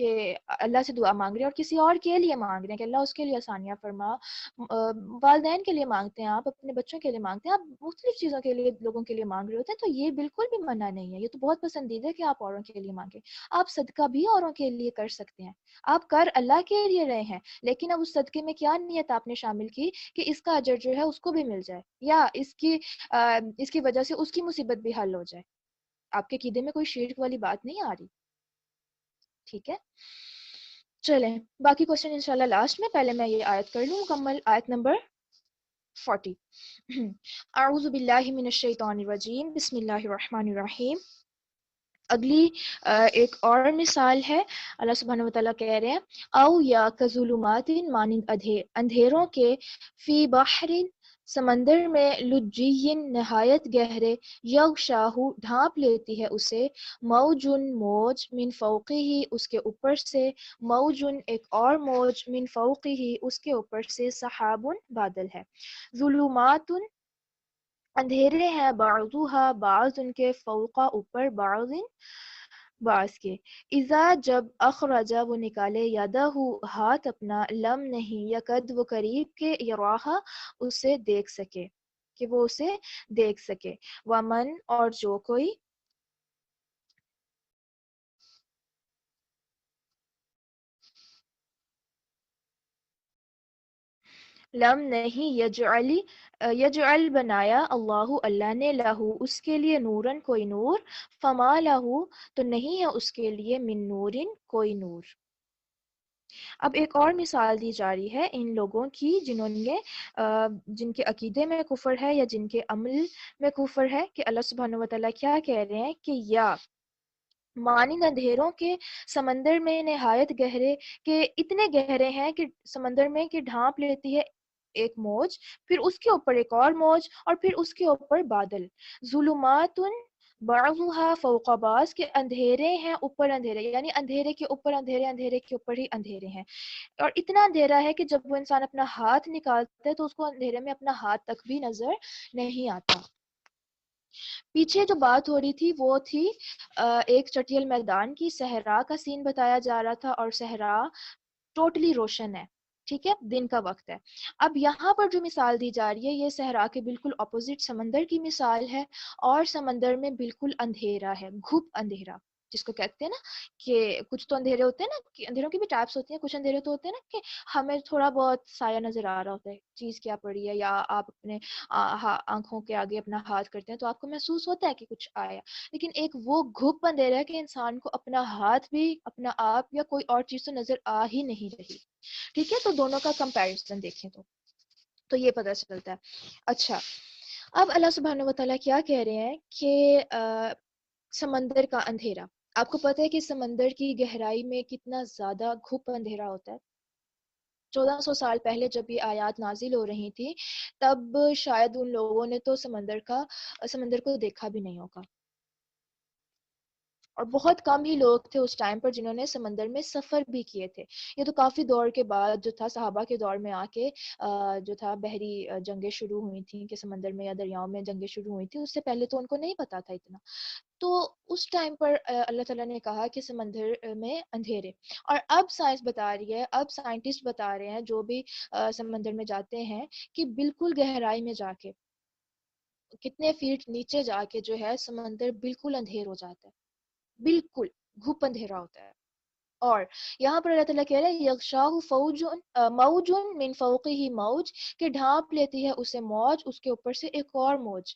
کہ اللہ سے دعا مانگ رہے ہیں اور کسی اور کے لیے مانگ رہے ہیں کہ اللہ اس کے لیے آسانیاں فرما، والدین کے لیے مانگتے ہیں، آپ اپنے بچوں کے لیے مانگتے ہیں، آپ مختلف چیزوں کے لیے لوگوں کے لیے مانگ رہے ہوتے ہیں، تو یہ بالکل بھی منع نہیں ہے، یہ تو بہت پسندیدہ ہے کہ آپ اوروں کے لیے مانگیں. آپ صدقہ بھی اوروں کے لیے کر سکتے ہیں، آپ کر اللہ کے لیے رہے ہیں، لیکن اب اس صدقے میں کیا نیت آپ نے شامل کی کہ اس کا اجر جو ہے اس کو بھی مل جائے، یا اس کی وجہ سے اس کی مصیبت بھی حل ہو جائے. آپ کے عقیدے میں کوئی شرک والی بات نہیں آ رہی. ٹھیک ہے، چلیں باقی کوشچن انشاءاللہ لاسٹ میں، پہلے میں یہ آیت کر لوں مکمل، آیت نمبر 40. اعوذ باللہ من الشیطان الرجیم، بسم اللہ الرحمن الرحیم. اگلی ایک اور مثال ہے، اللہ سبحانہ وتعالیٰ کہہ رہے ہیں او یا کظلمات مانند اندھیروں کے، فی بحر سمندر میں، لجی نہایت گہرے، یغشاہ ڈھانپ لیتی ہے اسے، موجن موج، من فوقہ ہی اس کے اوپر سے، موجن ایک اور موج، من فوقہ ہی اس کے اوپر سے، سحابن بادل ہے، ظلمات اندھیرے ہیں، بعضها بعض ان کے، فوقا اوپر، بعض بعض کے، اذا جب اخرجا وہ نکالے، یدہ ہاتھ اپنا، لم نہیں، یکد وہ قریب کے، یراہا اسے دیکھ سکے، کہ وہ اسے دیکھ سکے، ومن اور جو کوئی، لم نہیں، یجعل بنایا، اللہ اللہ نے، لہو اس کے لیے، نورن کوئی نور، فما لہو تو نہیں ہے اس کے لیے، من نورن کوئی نور. اب ایک اور مثال دی جا رہی ہے ان لوگوں کی جنہوں نے جن کے عقیدے میں کفر ہے یا جن کے عمل میں کفر ہے، کہ اللہ سبحانہ وتعالیٰ کیا کہہ رہے ہیں کہ یا مانند اندھیروں کے، سمندر میں، نہایت گہرے، کہ اتنے گہرے ہیں کہ سمندر میں کہ ڈھانپ لیتی ہے ایک موج، پھر اس کے اوپر ایک اور موج، اور پھر اس کے اوپر بادل، ظلمات بعضها فوق بعض، کے اندھیرے ہیں اوپر اندھیرے، یعنی اندھیرے کے اوپر اندھیرے، اندھیرے کے اوپر ہی اندھیرے ہیں، اور اتنا اندھیرا ہے کہ جب وہ انسان اپنا ہاتھ نکالتا ہے تو اس کو اندھیرے میں اپنا ہاتھ تک بھی نظر نہیں آتا. پیچھے جو بات ہو رہی تھی وہ تھی ایک چٹیل میدان کی، صحرا کا سین بتایا جا رہا تھا، اور صحرا ٹوٹلی روشن ہے، ٹھیک ہے، دن کا وقت ہے. اب یہاں پر جو مثال دی جا رہی ہے، یہ صحرا کے بالکل اپوزٹ سمندر کی مثال ہے، اور سمندر میں بالکل اندھیرا ہے، گھپ اندھیرا جس کو کہتے ہیں نا، کہ کچھ تو اندھیرے ہوتے ہیں نا، کہ اندھیروں کی بھی ٹائپس ہوتی ہیں، کچھ اندھیرے تو ہوتے ہیں نا کہ ہمیں تھوڑا بہت سایہ نظر آ رہا ہوتا ہے، چیز کیا پڑی ہے، یا آپ اپنے آنکھوں کے آگے اپنا ہاتھ کرتے ہیں تو آپ کو محسوس ہوتا ہے کہ کچھ آیا. لیکن ایک وہ گھپ اندھیرا ہے کہ انسان کو اپنا ہاتھ بھی، اپنا آپ یا کوئی اور چیز تو نظر آ ہی نہیں رہی. ٹھیک ہے، تو دونوں کا کمپیریزن دیکھیں تو یہ پتہ چلتا ہے. اچھا، اب اللہ سبحانہ و تعالیٰ کیا کہہ رہے ہیں کہ سمندر کا اندھیرا، آپ کو پتہ ہے کہ سمندر کی گہرائی میں کتنا زیادہ گھپ اندھیرا ہوتا ہے. 1400 سال پہلے جب یہ آیات نازل ہو رہی تھی، تب شاید ان لوگوں نے تو سمندر کو دیکھا بھی نہیں ہوگا، اور بہت کم ہی لوگ تھے اس ٹائم پر جنہوں نے سمندر میں سفر بھی کیے تھے. یہ تو کافی دور کے بعد جو تھا، صحابہ کے دور میں آ کے جو تھا بحری جنگیں شروع ہوئی تھیں، کہ سمندر میں یا دریاؤں میں جنگیں شروع ہوئی تھیں، اس سے پہلے تو ان کو نہیں پتا تھا اتنا. تو اس ٹائم پر اللہ تعالیٰ نے کہا کہ سمندر میں اندھیرے، اور اب سائنس بتا رہی ہے، اب سائنٹسٹ بتا رہے ہیں جو بھی سمندر میں جاتے ہیں، کہ بالکل گہرائی میں جا کے، کتنے فیٹ نیچے جا کے جو ہے سمندر بالکل اندھیر ہو جاتا ہے، بالکل گھپ اندھیرا ہوتا ہے. اور یہاں پر اللہ تعالیٰ کہہ رہے ہیں یغشاہ فوج موج من فوقہ موج، کہ ڈھانپ لیتی ہے اسے موج، اس کے اوپر سے ایک اور موج.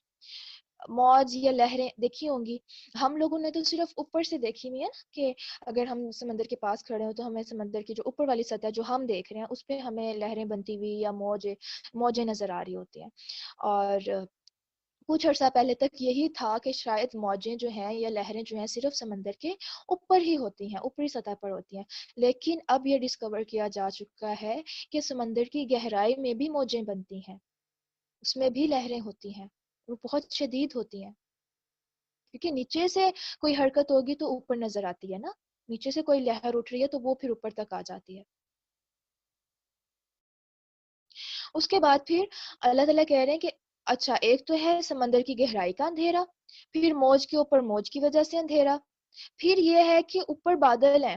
موج یا لہریں دیکھی ہوں گی ہم لوگوں نے، تو صرف اوپر سے دیکھی ہوئی ہے نا، کہ اگر ہم سمندر کے پاس کھڑے ہوں تو ہمیں سمندر کی جو اوپر والی سطح جو ہم دیکھ رہے ہیں اس پہ ہمیں لہریں بنتی ہوئی یا موجیں نظر آ رہی ہوتی ہیں. اور کچھ عرصہ پہلے تک یہی تھا کہ شاید موجیں جو ہیں یا لہریں جو ہیں صرف سمندر کے اوپر ہی ہوتی ہیں، اوپری سطح پر ہوتی ہیں. لیکن اب یہ ڈسکور کیا جا چکا ہے کہ سمندر کی گہرائی میں بھی موجیں بنتی ہیں، اس میں بھی لہریں ہوتی ہیں، وہ بہت شدید ہوتی ہیں، کیونکہ نیچے سے کوئی حرکت ہوگی تو اوپر نظر آتی ہے نا، نیچے سے کوئی لہر اٹھ رہی ہے تو وہ پھر اوپر تک آ جاتی ہے. اس کے بعد پھر اللہ تعالیٰ کہہ رہے ہیں کہ اچھا، ایک تو ہے سمندر کی گہرائی کا اندھیرا، پھر موج کے اوپر موج کی وجہ سے اندھیرا، پھر یہ ہے کہ اوپر بادل ہیں،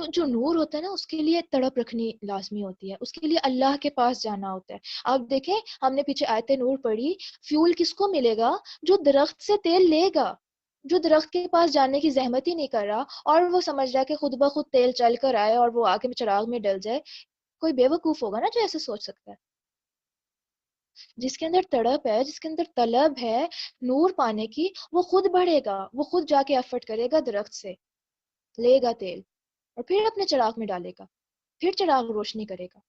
تو جو نور ہوتا ہے نا اس کے لیے تڑپ رکھنی لازمی ہوتی ہے، اس کے لیے اللہ کے پاس جانا ہوتا ہے. آپ دیکھیں ہم نے پیچھے آیت نور پڑھی، فیول کس کو ملے گا؟ جو درخت سے تیل لے گا، جو درخت کے پاس جانے کی زحمت ہی نہیں کر رہا اور وہ سمجھ رہا ہے کہ خود بخود تیل چل کر آئے اور وہ آ کے چراغ میں ڈل جائے. کوئی بے وقوف ہوگا نا جو ایسے سوچ سکتا ہے. جس کے اندر تڑپ ہے، جس کے اندر طلب ہے نور پانے کی، وہ خود بڑھے گا، وہ خود جا کے ایفرٹ کرے گا، درخت سے لے گا تیل اور پھر اپنے چراغ میں ڈالے گا، پھر چراغ روشنی کرے گا.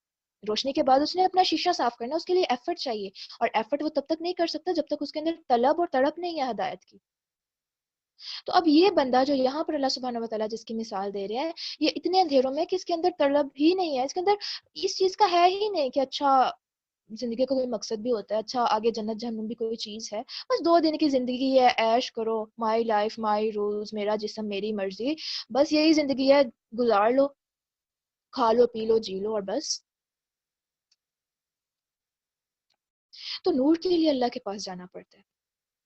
روشنی کے بعد اس نے اپنا شیشہ صاف کرنا، اس کے لیے ایفرٹ چاہیے، اور ایفرٹ وہ تب تک نہیں کر سکتا جب تک اس کے اندر طلب اور تڑپ نہیں ہے ہدایت کی. تو اب یہ بندہ جو یہاں پر اللہ سبحانہ و تعالیٰ جس کی مثال دے رہا ہے، یہ اتنے اندھیروں میں کہ اس کے اندر طلب ہی نہیں ہے، اس کے اندر اس چیز کا ہے ہی نہیں کہ اچھا زندگی کا کوئی مقصد بھی ہوتا ہے، اچھا آگے جنت جہنم بھی کوئی چیز ہے. بس 2 دن کی زندگی ہے، عیش کرو، مائی لائف مائی رولز، میرا جسم میری مرضی، بس یہی زندگی ہے، گزار لو، کھا لو پی لو جی لو اور بس. تو نور کے لیے اللہ کے پاس جانا پڑتا ہے،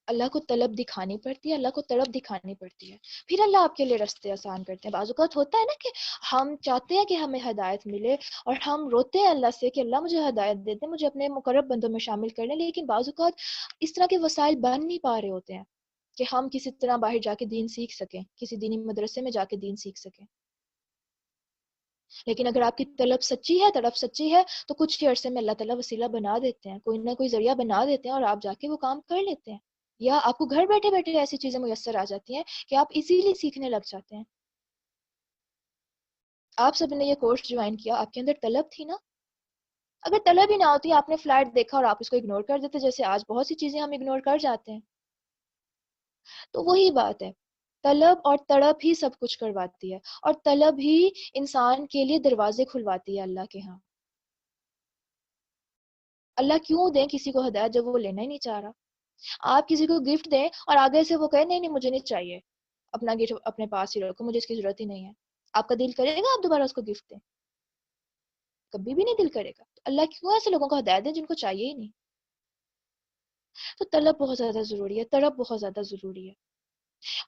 اللہ کو طلب دکھانی پڑتی ہے، اللہ کو طلب دکھانی پڑتی ہے، پھر اللہ آپ کے لیے راستے آسان کرتے ہیں. بعض اوقات ہوتا ہے نا کہ ہم چاہتے ہیں کہ ہمیں ہدایت ملے اور ہم روتے ہیں اللہ سے کہ اللہ مجھے ہدایت دے دے، مجھے اپنے مقرب بندوں میں شامل کر لیں، لیکن بعض اوقات اس طرح کے وسائل بن نہیں پا رہے ہوتے ہیں کہ ہم کسی طرح باہر جا کے دین سیکھ سکیں، کسی دینی مدرسے میں جا کے دین سیکھ سکیں. لیکن اگر آپ کی طلب سچی ہے، طلب سچی ہے، تو کچھ ہی عرصے میں اللہ تعالیٰ وسیلہ بنا دیتے ہیں، کوئی نہ کوئی ذریعہ بنا دیتے ہیں اور آپ جا کے وہ کام کر لیتے ہیں. یا آپ کو گھر بیٹھے بیٹھے ایسی چیزیں میسر آ جاتی ہیں کہ آپ ایزیلی سیکھنے لگ جاتے ہیں. آپ سب نے یہ کورس جوائن کیا، آپ کے اندر طلب تھی نا؟ اگر طلب ہی نہ ہوتی، آپ نے فلیٹ دیکھا اور آپ اس کو اگنور کر دیتے، جیسے آج بہت سی چیزیں ہم اگنور کر جاتے ہیں. تو وہی بات ہے، طلب اور تڑپ ہی سب کچھ کرواتی ہے، اور طلب ہی انسان کے لیے دروازے کھلواتی ہے اللہ کے ہاں. اللہ کیوں دیں کسی کو ہدایت جب وہ لینا ہی نہیں چاہ رہا؟ آپ کسی کو گفٹ دیں اور آگے سے وہ کہے نہیں نہیں مجھے نہیں چاہیے، اپنا گفٹ اپنے پاس ہی رکھو، مجھے اس کی ضرورت ہی نہیں ہے. آپ کا دل کرے گا آپ دوبارہ اس کو گفٹ دیں؟ کبھی بھی نہیں دل کرے گا. تو اللہ کیوں ایسے لوگوں کو ہدایت دیں جن کو چاہیے ہی نہیں؟ تو طلب بہت زیادہ ضروری ہے، طلب بہت زیادہ ضروری ہے.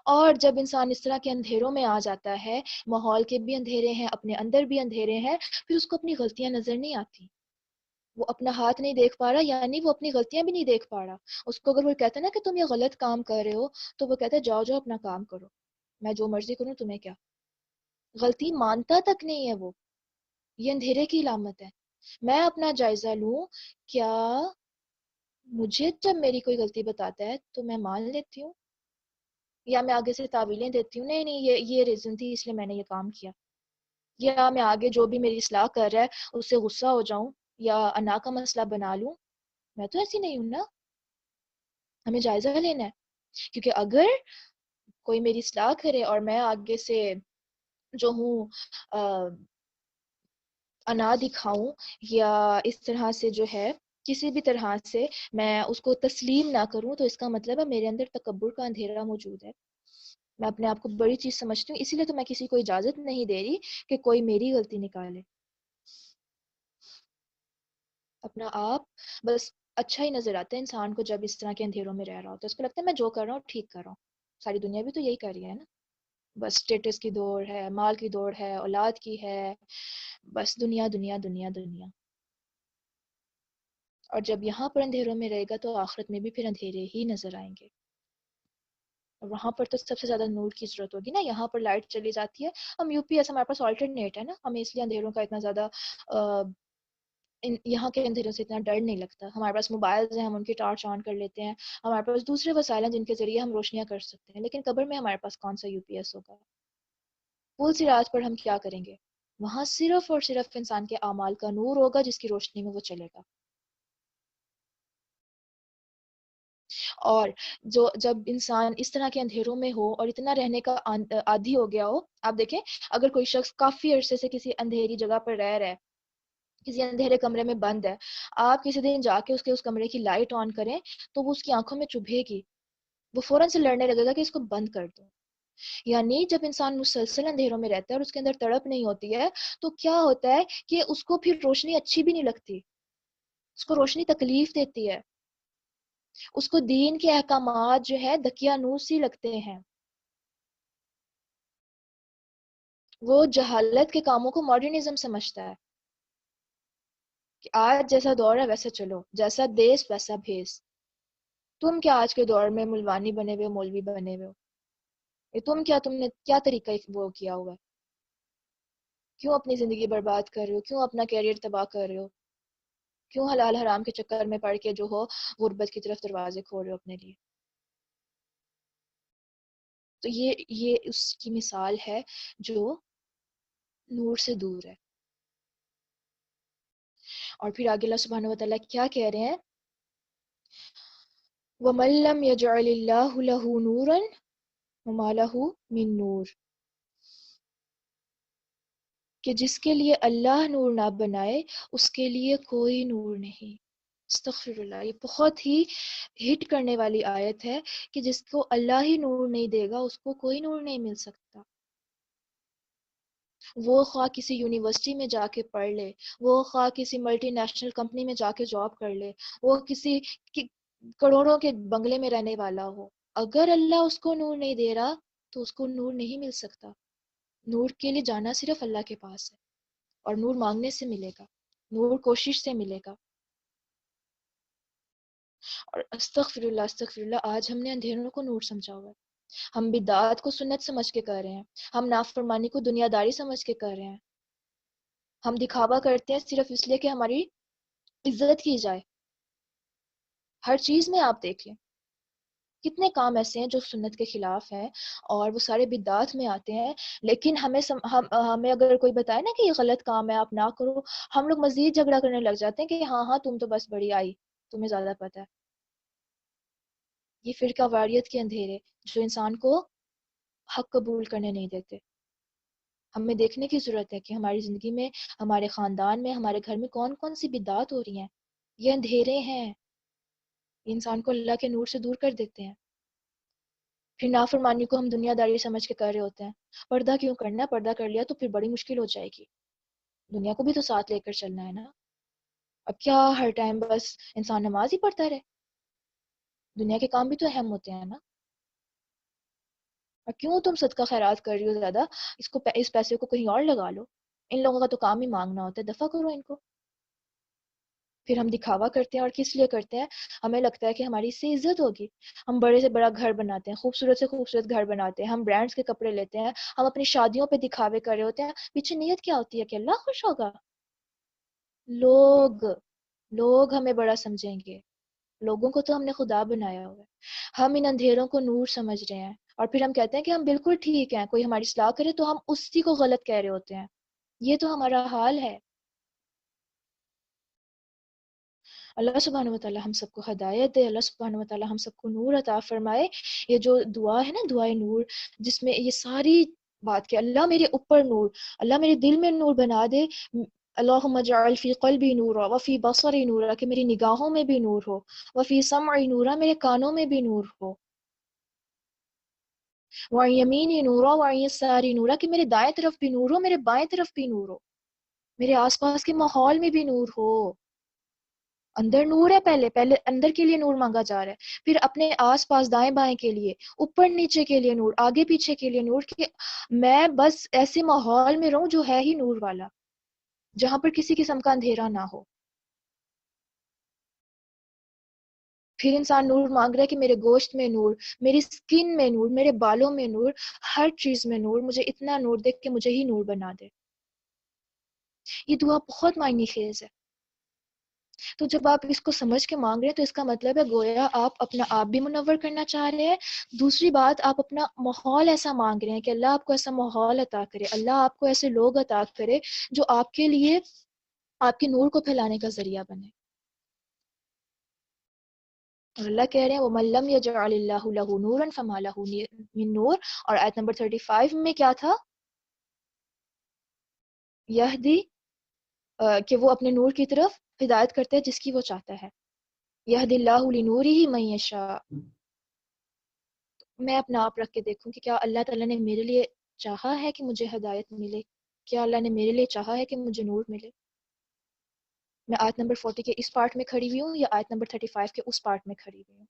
اور جب انسان اس طرح کے اندھیروں میں آ جاتا ہے، ماحول کے بھی اندھیرے ہیں، اپنے اندر بھی اندھیرے ہیں، پھر اس کو اپنی غلطیاں نظر نہیں آتی، وہ اپنا ہاتھ نہیں دیکھ پا رہا، یعنی وہ اپنی غلطیاں بھی نہیں دیکھ پا رہا. اس کو اگر وہ کہتا ہے نا کہ تم یہ غلط کام کر رہے ہو، تو وہ کہتا ہے جاؤ جاؤ اپنا کام کرو، میں جو مرضی کروں تمہیں کیا. غلطی مانتا تک نہیں ہے وہ. یہ اندھیرے کی علامت ہے. میں اپنا جائزہ لوں، کیا مجھے جب میری کوئی غلطی بتاتا ہے تو میں مان لیتی ہوں، یا میں آگے سے تعویلیں دیتی ہوں نہیں نہیں یہ ریزن تھی اس لیے میں نے یہ کام کیا، یا میں آگے جو بھی میری اصلاح کر رہا ہے اس سے غصہ ہو جاؤں یا انا کا مسئلہ بنا لوں. میں تو ایسی نہیں ہوں نا. ہمیں جائزہ لینا ہے، کیونکہ اگر کوئی میری اصلاح کرے اور میں آگے سے جو ہوں انا دکھاؤں یا اس طرح سے جو ہے کسی بھی طرح سے میں اس کو تسلیم نہ کروں، تو اس کا مطلب ہے میرے اندر تکبر کا اندھیرا موجود ہے. میں اپنے آپ کو بڑی چیز سمجھتی ہوں، اسی لیے تو میں کسی کو اجازت نہیں دے رہی کہ کوئی میری غلطی نکالے. اپنا آپ بس اچھا ہی نظر آتا ہے انسان کو جب اس طرح کے اندھیروں میں رہ رہا ہوتا ہے، اس کو لگتا ہے میں جو کر رہا ہوں ٹھیک کر رہا ہوں. ساری دنیا بھی تو یہی کر رہی ہے نا، بس اسٹیٹس کی دوڑ ہے، مال کی دوڑ ہے، اولاد کی ہے، بس دنیا دنیا دنیا دنیا. اور جب یہاں پر اندھیروں میں رہے گا تو آخرت میں بھی پھر اندھیرے ہی نظر آئیں گے. اور وہاں پر تو سب سے زیادہ نور کی ضرورت ہوگی نا. یہاں پر لائٹ چلی جاتی ہے، ہم یو پی ایس ہمارے پاس آلٹرنیٹ ہے نا، ہمیں اس لیے اندھیروں کا اتنا زیادہ یہاں کے اندھیروں سے اتنا ڈر نہیں لگتا. ہمارے پاس موبائلز ہیں، ہم ان کی ٹارچ آن کر لیتے ہیں، ہمارے پاس دوسرے وسائل ہیں جن کے ذریعے ہم روشنیاں کر سکتے ہیں. لیکن قبر میں ہمارے پاس کون سا یو پی ایس ہوگا؟ پھول سی رات پر ہم کیا کریں گے؟ وہاں صرف اور صرف انسان کے اعمال کا نور ہوگا جس کی روشنی میں وہ چلے گا. اور جو جب انسان اس طرح کے اندھیروں میں ہو اور اتنا رہنے کا عادی ہو گیا ہو، آپ دیکھیں اگر کوئی شخص کافی عرصے سے کسی اندھیری جگہ پر رہ رہا ہے، کسی اندھیرے کمرے میں بند ہے، آپ کسی دن جا کے اس کمرے کی لائٹ آن کریں تو وہ اس کی آنکھوں میں چبھے گی، وہ فوراً سے لڑنے لگے گا کہ اس کو بند کر دو. یعنی جب انسان مسلسل اندھیروں میں رہتا ہے اور اس کے اندر تڑپ نہیں ہوتی ہے، تو کیا ہوتا ہے کہ اس کو پھر روشنی اچھی بھی نہیں لگتی، اس کو روشنی تکلیف دیتی ہے، اس کو دین کے احکامات جو ہے دکیانوسی لگتے ہیں. وہ جہالت کے کاموں کو ماڈرنزم سمجھتا ہے کہ آج جیسا دور ہے ویسا چلو، جیسا دیس ویسا بھیس. تم کیا آج کے دور میں ملوانی بنے ہوئے ہو، مولوی بنے ہوئے ہو؟ یہ تم نے کیا طریقہ وہ کیا ہوا ہے؟ کیوں اپنی زندگی برباد کر رہے ہو؟ کیوں اپنا کیریئر تباہ کر رہے ہو؟ کیوں حلال حرام کے چکر میں پڑھ کے جو ہو غربت کی طرف دروازے کھول رہے ہو اپنے لیے؟ تو یہ اس کی مثال ہے جو نور سے دور ہے. اور پھر آگے اللہ سبحانہ و تعالیٰ کیا کہہ رہے ہیں؟ وَمَن لَّمْ يَجْعَلِ اللَّهُ لَهُ نُورًا وَمَا لَهُ مِن نور، کہ جس کے لیے اللہ نور نہ بنائے اس کے لیے کوئی نور نہیں. استغفر اللہ، یہ بہت ہی ہٹ کرنے والی آیت ہے کہ جس کو اللہ ہی نور نہیں دے گا اس کو کوئی نور نہیں مل سکتا. وہ خواہ کسی یونیورسٹی میں جا کے پڑھ لے، وہ خواہ کسی ملٹی نیشنل کمپنی میں جا کے جاب کر لے، وہ کسی کروڑوں کے بنگلے میں رہنے والا ہو، اگر اللہ اس کو نور نہیں دے رہا تو اس کو نور نہیں مل سکتا. نور کے لیے جانا صرف اللہ کے پاس ہے، اور نور مانگنے سے ملے گا، نور کوشش سے ملے گا. اور استغفر اللہ، آج ہم نے اندھیروں کو نور سمجھا ہوا ہے. ہم بدعات کو سنت سمجھ کے کر رہے ہیں، ہم نافرمانی کو دنیا داری سمجھ کے کر رہے ہیں، ہم دکھاوا کرتے ہیں صرف اس لیے کہ ہماری عزت کی جائے. ہر چیز میں آپ دیکھ لیں کتنے کام ایسے ہیں جو سنت کے خلاف ہیں اور وہ سارے بدعات میں آتے ہیں، لیکن ہمیں اگر کوئی بتائے نا کہ یہ غلط کام ہے آپ نہ کرو، ہم لوگ مزید جھگڑا کرنے لگ جاتے ہیں کہ ہاں ہاں تم تو بس بڑی آئی، تمہیں زیادہ پتہ ہے. یہ فرقہ واریت کے اندھیرے جو انسان کو حق قبول کرنے نہیں دیتے. ہمیں دیکھنے کی ضرورت ہے کہ ہماری زندگی میں، ہمارے خاندان میں، ہمارے گھر میں کون کون سی بدعات ہو رہی ہیں. یہ اندھیرے ہیں، یہ انسان کو اللہ کے نور سے دور کر دیتے ہیں. پھر نافرمانی کو ہم دنیا داری سمجھ کے کر رہے ہوتے ہیں. پردہ کیوں کرنا ہے؟ پردہ کر لیا تو پھر بڑی مشکل ہو جائے گی، دنیا کو بھی تو ساتھ لے کر چلنا ہے نا. اب کیا ہر ٹائم بس انسان نماز ہی پڑھتا رہے؟ دنیا کے کام بھی تو اہم ہوتے ہیں نا. اور کیوں تم صدقہ خیرات کر رہی ہو زیادہ؟ اس پیسے کو کہیں اور لگا لو. ان لوگوں کا تو کام ہی مانگنا ہوتا ہے، دفع کرو ان کو. پھر ہم دکھاوا کرتے ہیں، اور کس لیے کرتے ہیں؟ ہمیں لگتا ہے کہ ہماری اس سے عزت ہوگی. ہم بڑے سے بڑا گھر بناتے ہیں، خوبصورت سے خوبصورت گھر بناتے ہیں، ہم برانڈز کے کپڑے لیتے ہیں، ہم اپنی شادیوں پہ دکھاوے کر رہے ہوتے ہیں. پیچھے نیت کیا ہوتی ہے؟ کہ اللہ خوش ہوگا. لوگ لوگ ہمیں بڑا سمجھیں گے. لوگوں کو تو ہم نے خدا بنایا ہوا ہے. ہم ان اندھیروں کو نور سمجھ رہے ہیں، اور پھر ہم کہتے ہیں کہ ہم بالکل ٹھیک ہیں. کوئی ہماری اصلاح کرے تو ہم اسی کو غلط کہہ رہے ہوتے ہیں. یہ تو ہمارا حال ہے. اللہ سبحانہ و تعالی ہم سب کو ہدایت دے، اللہ سبحانہ و تعالی ہم سب کو نور عطا فرمائے. یہ جو دعا ہے نا، دعائے نور، جس میں یہ ساری بات کہ اللہ میرے اوپر نور، اللہ میرے دل میں نور بنا دے. اللہم اجعل فی قلبی نورا وفی بصری نورا، کہ میری نگاہوں میں بھی نور ہو، وفی سمعی نورا، میرے کانوں میں بھی نور ہو، وعن یمینی نورا وعن یساری نورا، کہ میرے دائیں طرف بھی نور ہو، میرے بائیں طرف بھی نور ہو، میرے آس پاس کے ماحول میں بھی نور ہو. اندر نور ہے، پہلے اندر کے لیے نور مانگا جا رہا ہے، پھر اپنے آس پاس دائیں بائیں کے لیے، اوپر نیچے کے لیے نور، آگے پیچھے کے لیے نور، کہ میں بس ایسے ماحول میں رہوں جو ہے ہی نور والا، جہاں پر کسی قسم کا اندھیرا نہ ہو. پھر انسان نور مانگ رہا ہے کہ میرے گوشت میں نور، میری سکن میں نور، میرے بالوں میں نور، ہر چیز میں نور، مجھے اتنا نور دے کہ مجھے ہی نور بنا دے. یہ دعا بہت معنی خیز ہے. تو جب آپ اس کو سمجھ کے مانگ رہے ہیں تو اس کا مطلب ہے گویا آپ اپنا آپ بھی منور کرنا چاہ رہے ہیں. دوسری بات، آپ اپنا ماحول ایسا مانگ رہے ہیں کہ اللہ آپ کو ایسا ماحول عطا کرے، اللہ آپ کو ایسے لوگ عطا کرے جو آپ کے لیے آپ کے نور کو پھیلانے کا ذریعہ بنے. اور اللہ کہہ رہے ہیں وَمَن لَّمْ يَجْعَلِ اللَّهُ لَهُ نُورًا فَمَا لَهُ مِن نور. اور آیت نمبر 35 میں کیا تھا؟ یہدی، کہ وہ اپنے نور کی طرف ہدایت کرتے ہیں جس کی وہ چاہتا ہے. یہدی اللہ لنورہ من یشاء. میں اپنا آپ رکھ کے دیکھوں کہ کیا اللہ تعالیٰ نے میرے لیے چاہا ہے کہ مجھے ہدایت ملے؟ کیا اللہ نے میرے لیے چاہا ہے کہ مجھے نور ملے؟ میں آیت نمبر 40 کے اس پارٹ میں کھڑی ہوئی ہوں یا آیت نمبر 35 کے اس پارٹ میں کھڑی ہوئی ہوں؟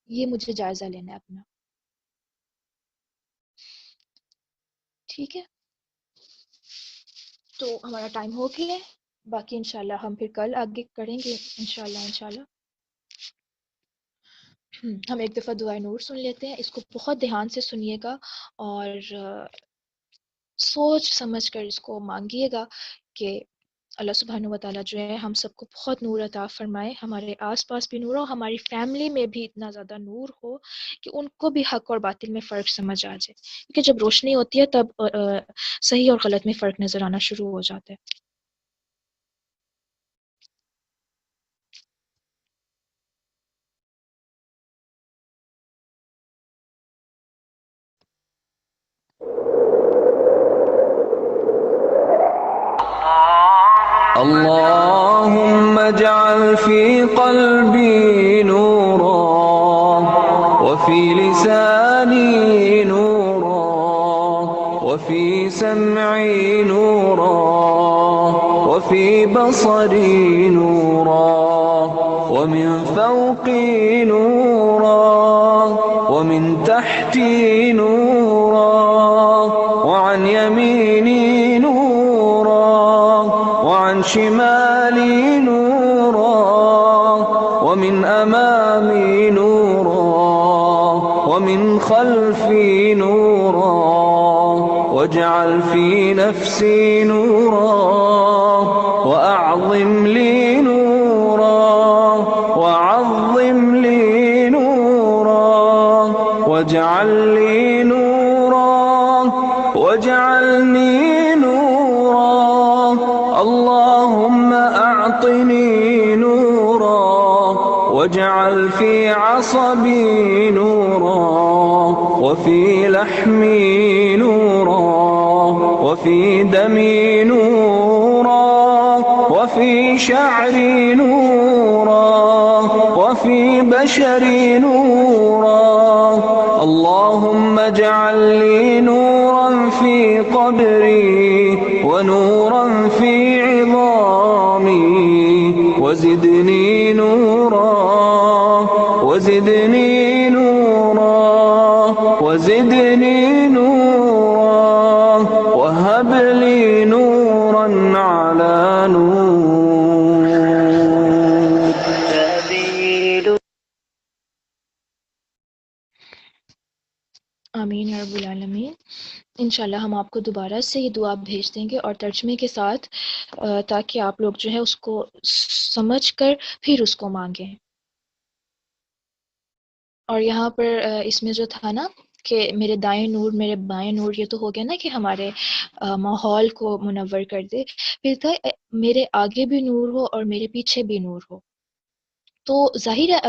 یہ مجھے جائزہ لینا ہے اپنا. ٹھیک ہے، تو ہمارا ٹائم ہو گیا ہے، باقی انشاءاللہ ہم پھر کل آگے کریں گے انشاءاللہ. ہم ایک دفعہ دعائے نور سن لیتے ہیں، اس کو بہت دھیان سے سنیے گا اور سوچ سمجھ کر اس کو مانگیے گا کہ اللہ سبحانہ و تعالیٰ جو ہے ہم سب کو بہت نور عطا فرمائے، ہمارے آس پاس بھی نور ہو، ہماری فیملی میں بھی اتنا زیادہ نور ہو کہ ان کو بھی حق اور باطل میں فرق سمجھ آ جائے، کیونکہ جب روشنی ہوتی ہے تب صحیح اور غلط میں فرق نظر آنا شروع ہو جاتا ہے. اللهم اجعل في قلبي نورا وفي لساني نورا وفي سمعي نورا وفي بصري نورا ومن فوقي نورا ومن تحتي نورا وعن يميني نورا وعن شمالي نورا ومن أمامي نورا ومن خلفي نورا واجعل في نفسي نورا وأعظم لي نورا وعظم لي نورا واجعل لي نورا واجعلني نورا. اللهم أعطني نورا واجعل في عصبي نورا وفي لحمي نورا وفي دمي نورا وفي شعري نورا وفي بشري نورا. اللهم اجعل لي نورا في قبري ونورا في عظامي وزدني نورا وزدني نورا وزدني نورا وهب لي نورا على نور. آمین یا رب العالمین. انشاءاللہ ہم آپ کو دوبارہ سے یہ دعا بھیج دیں گے اور ترجمے کے ساتھ، تاکہ آپ لوگ جو ہے اس کو سمجھ کر پھر اس کو مانگیں. اور یہاں پر اس میں جو تھا نا کہ میرے دائیں نور میرے بائیں نور، یہ تو ہو گیا نا کہ ہمارے ماحول کو منور کر دے. پھر تھا میرے آگے بھی نور ہو اور میرے پیچھے بھی نور ہو. تو ظاہر ہے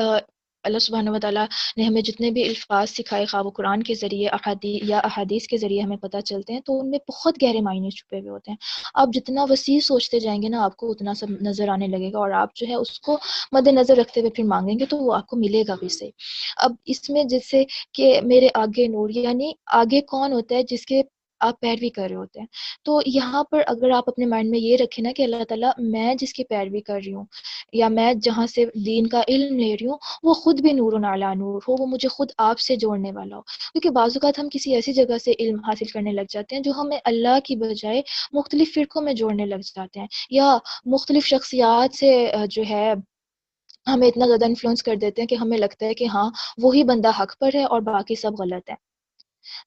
اللہ سبحانہ و تعالیٰ نے ہمیں جتنے بھی الفاظ سکھائے، خواہ وہ قرآن کے ذریعے احادیث کے ذریعے ہمیں پتہ چلتے ہیں، تو ان میں بہت گہرے معنی چھپے ہوئے ہوتے ہیں. آپ جتنا وسیع سوچتے جائیں گے نا، آپ کو اتنا سب نظر آنے لگے گا، اور آپ جو ہے اس کو مد نظر رکھتے ہوئے پھر مانگیں گے تو وہ آپ کو ملے گا بھی صحیح. اب اس میں جیسے کہ میرے آگے نور، یعنی آگے کون ہوتا ہے؟ جس کے آپ پیروی کر رہے ہوتے ہیں. تو یہاں پر اگر آپ اپنے مائنڈ میں یہ رکھیں نا کہ اللہ تعالیٰ میں جس کی پیروی کر رہی ہوں یا میں جہاں سے دین کا علم لے رہی ہوں، وہ خود بھی نور علی نور ہو، وہ مجھے خود آپ سے جوڑنے والا ہو. کیونکہ بعض اوقات ہم کسی ایسی جگہ سے علم حاصل کرنے لگ جاتے ہیں جو ہمیں اللہ کی بجائے مختلف فرقوں میں جوڑنے لگ جاتے ہیں، یا مختلف شخصیات سے جو ہے ہمیں اتنا زیادہ انفلوئنس کر دیتے ہیں کہ ہمیں لگتا ہے کہ ہاں وہی بندہ حق پر ہے اور باقی سب غلط ہے.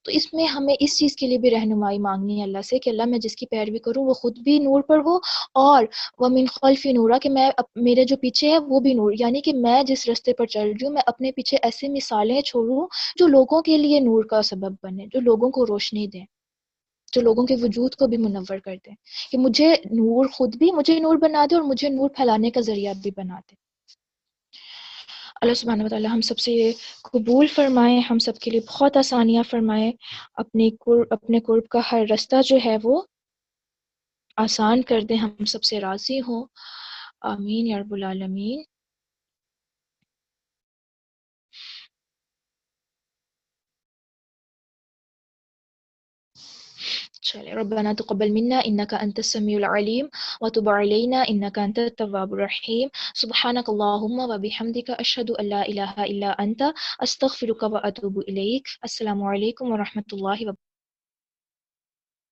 تو اس میں ہمیں اس چیز کے لیے بھی رہنمائی مانگنی ہے اللہ سے کہ اللہ میں جس کی پیروی کروں وہ خود بھی نور پر ہو، اور وَمِنْ خَلْفِ نورا، کہ میں میرے جو پیچھے ہے وہ بھی نور، یعنی کہ میں جس راستے پر چل رہی ہوں میں اپنے پیچھے ایسے مثالیں چھوڑوں جو لوگوں کے لیے نور کا سبب بنے، جو لوگوں کو روشنی دیں، جو لوگوں کے وجود کو بھی منور کر دیں، کہ مجھے نور خود بھی مجھے نور بنا دے اور مجھے نور پھیلانے کا ذریعہ بھی بنا دے. اللہ سبحانہ و تعالی ہم سب سے یہ قبول فرمائے، ہم سب کے لیے بہت آسانیاں فرمائے، اپنے قرب کا ہر رستہ جو ہے وہ آسان کر دیں، ہم سب سے راضی ہوں. آمین یا رب العالمین. چلے، ربنا تقبل منا انك انت السميع العليم وتب علينا انك انت التواب الرحيم. سبحانك اللهم وبحمدك اشهد ان لا اله الا انت استغفرك واتوب اليك. السلام علیکم ورحمۃ اللہ وبرکاتہ.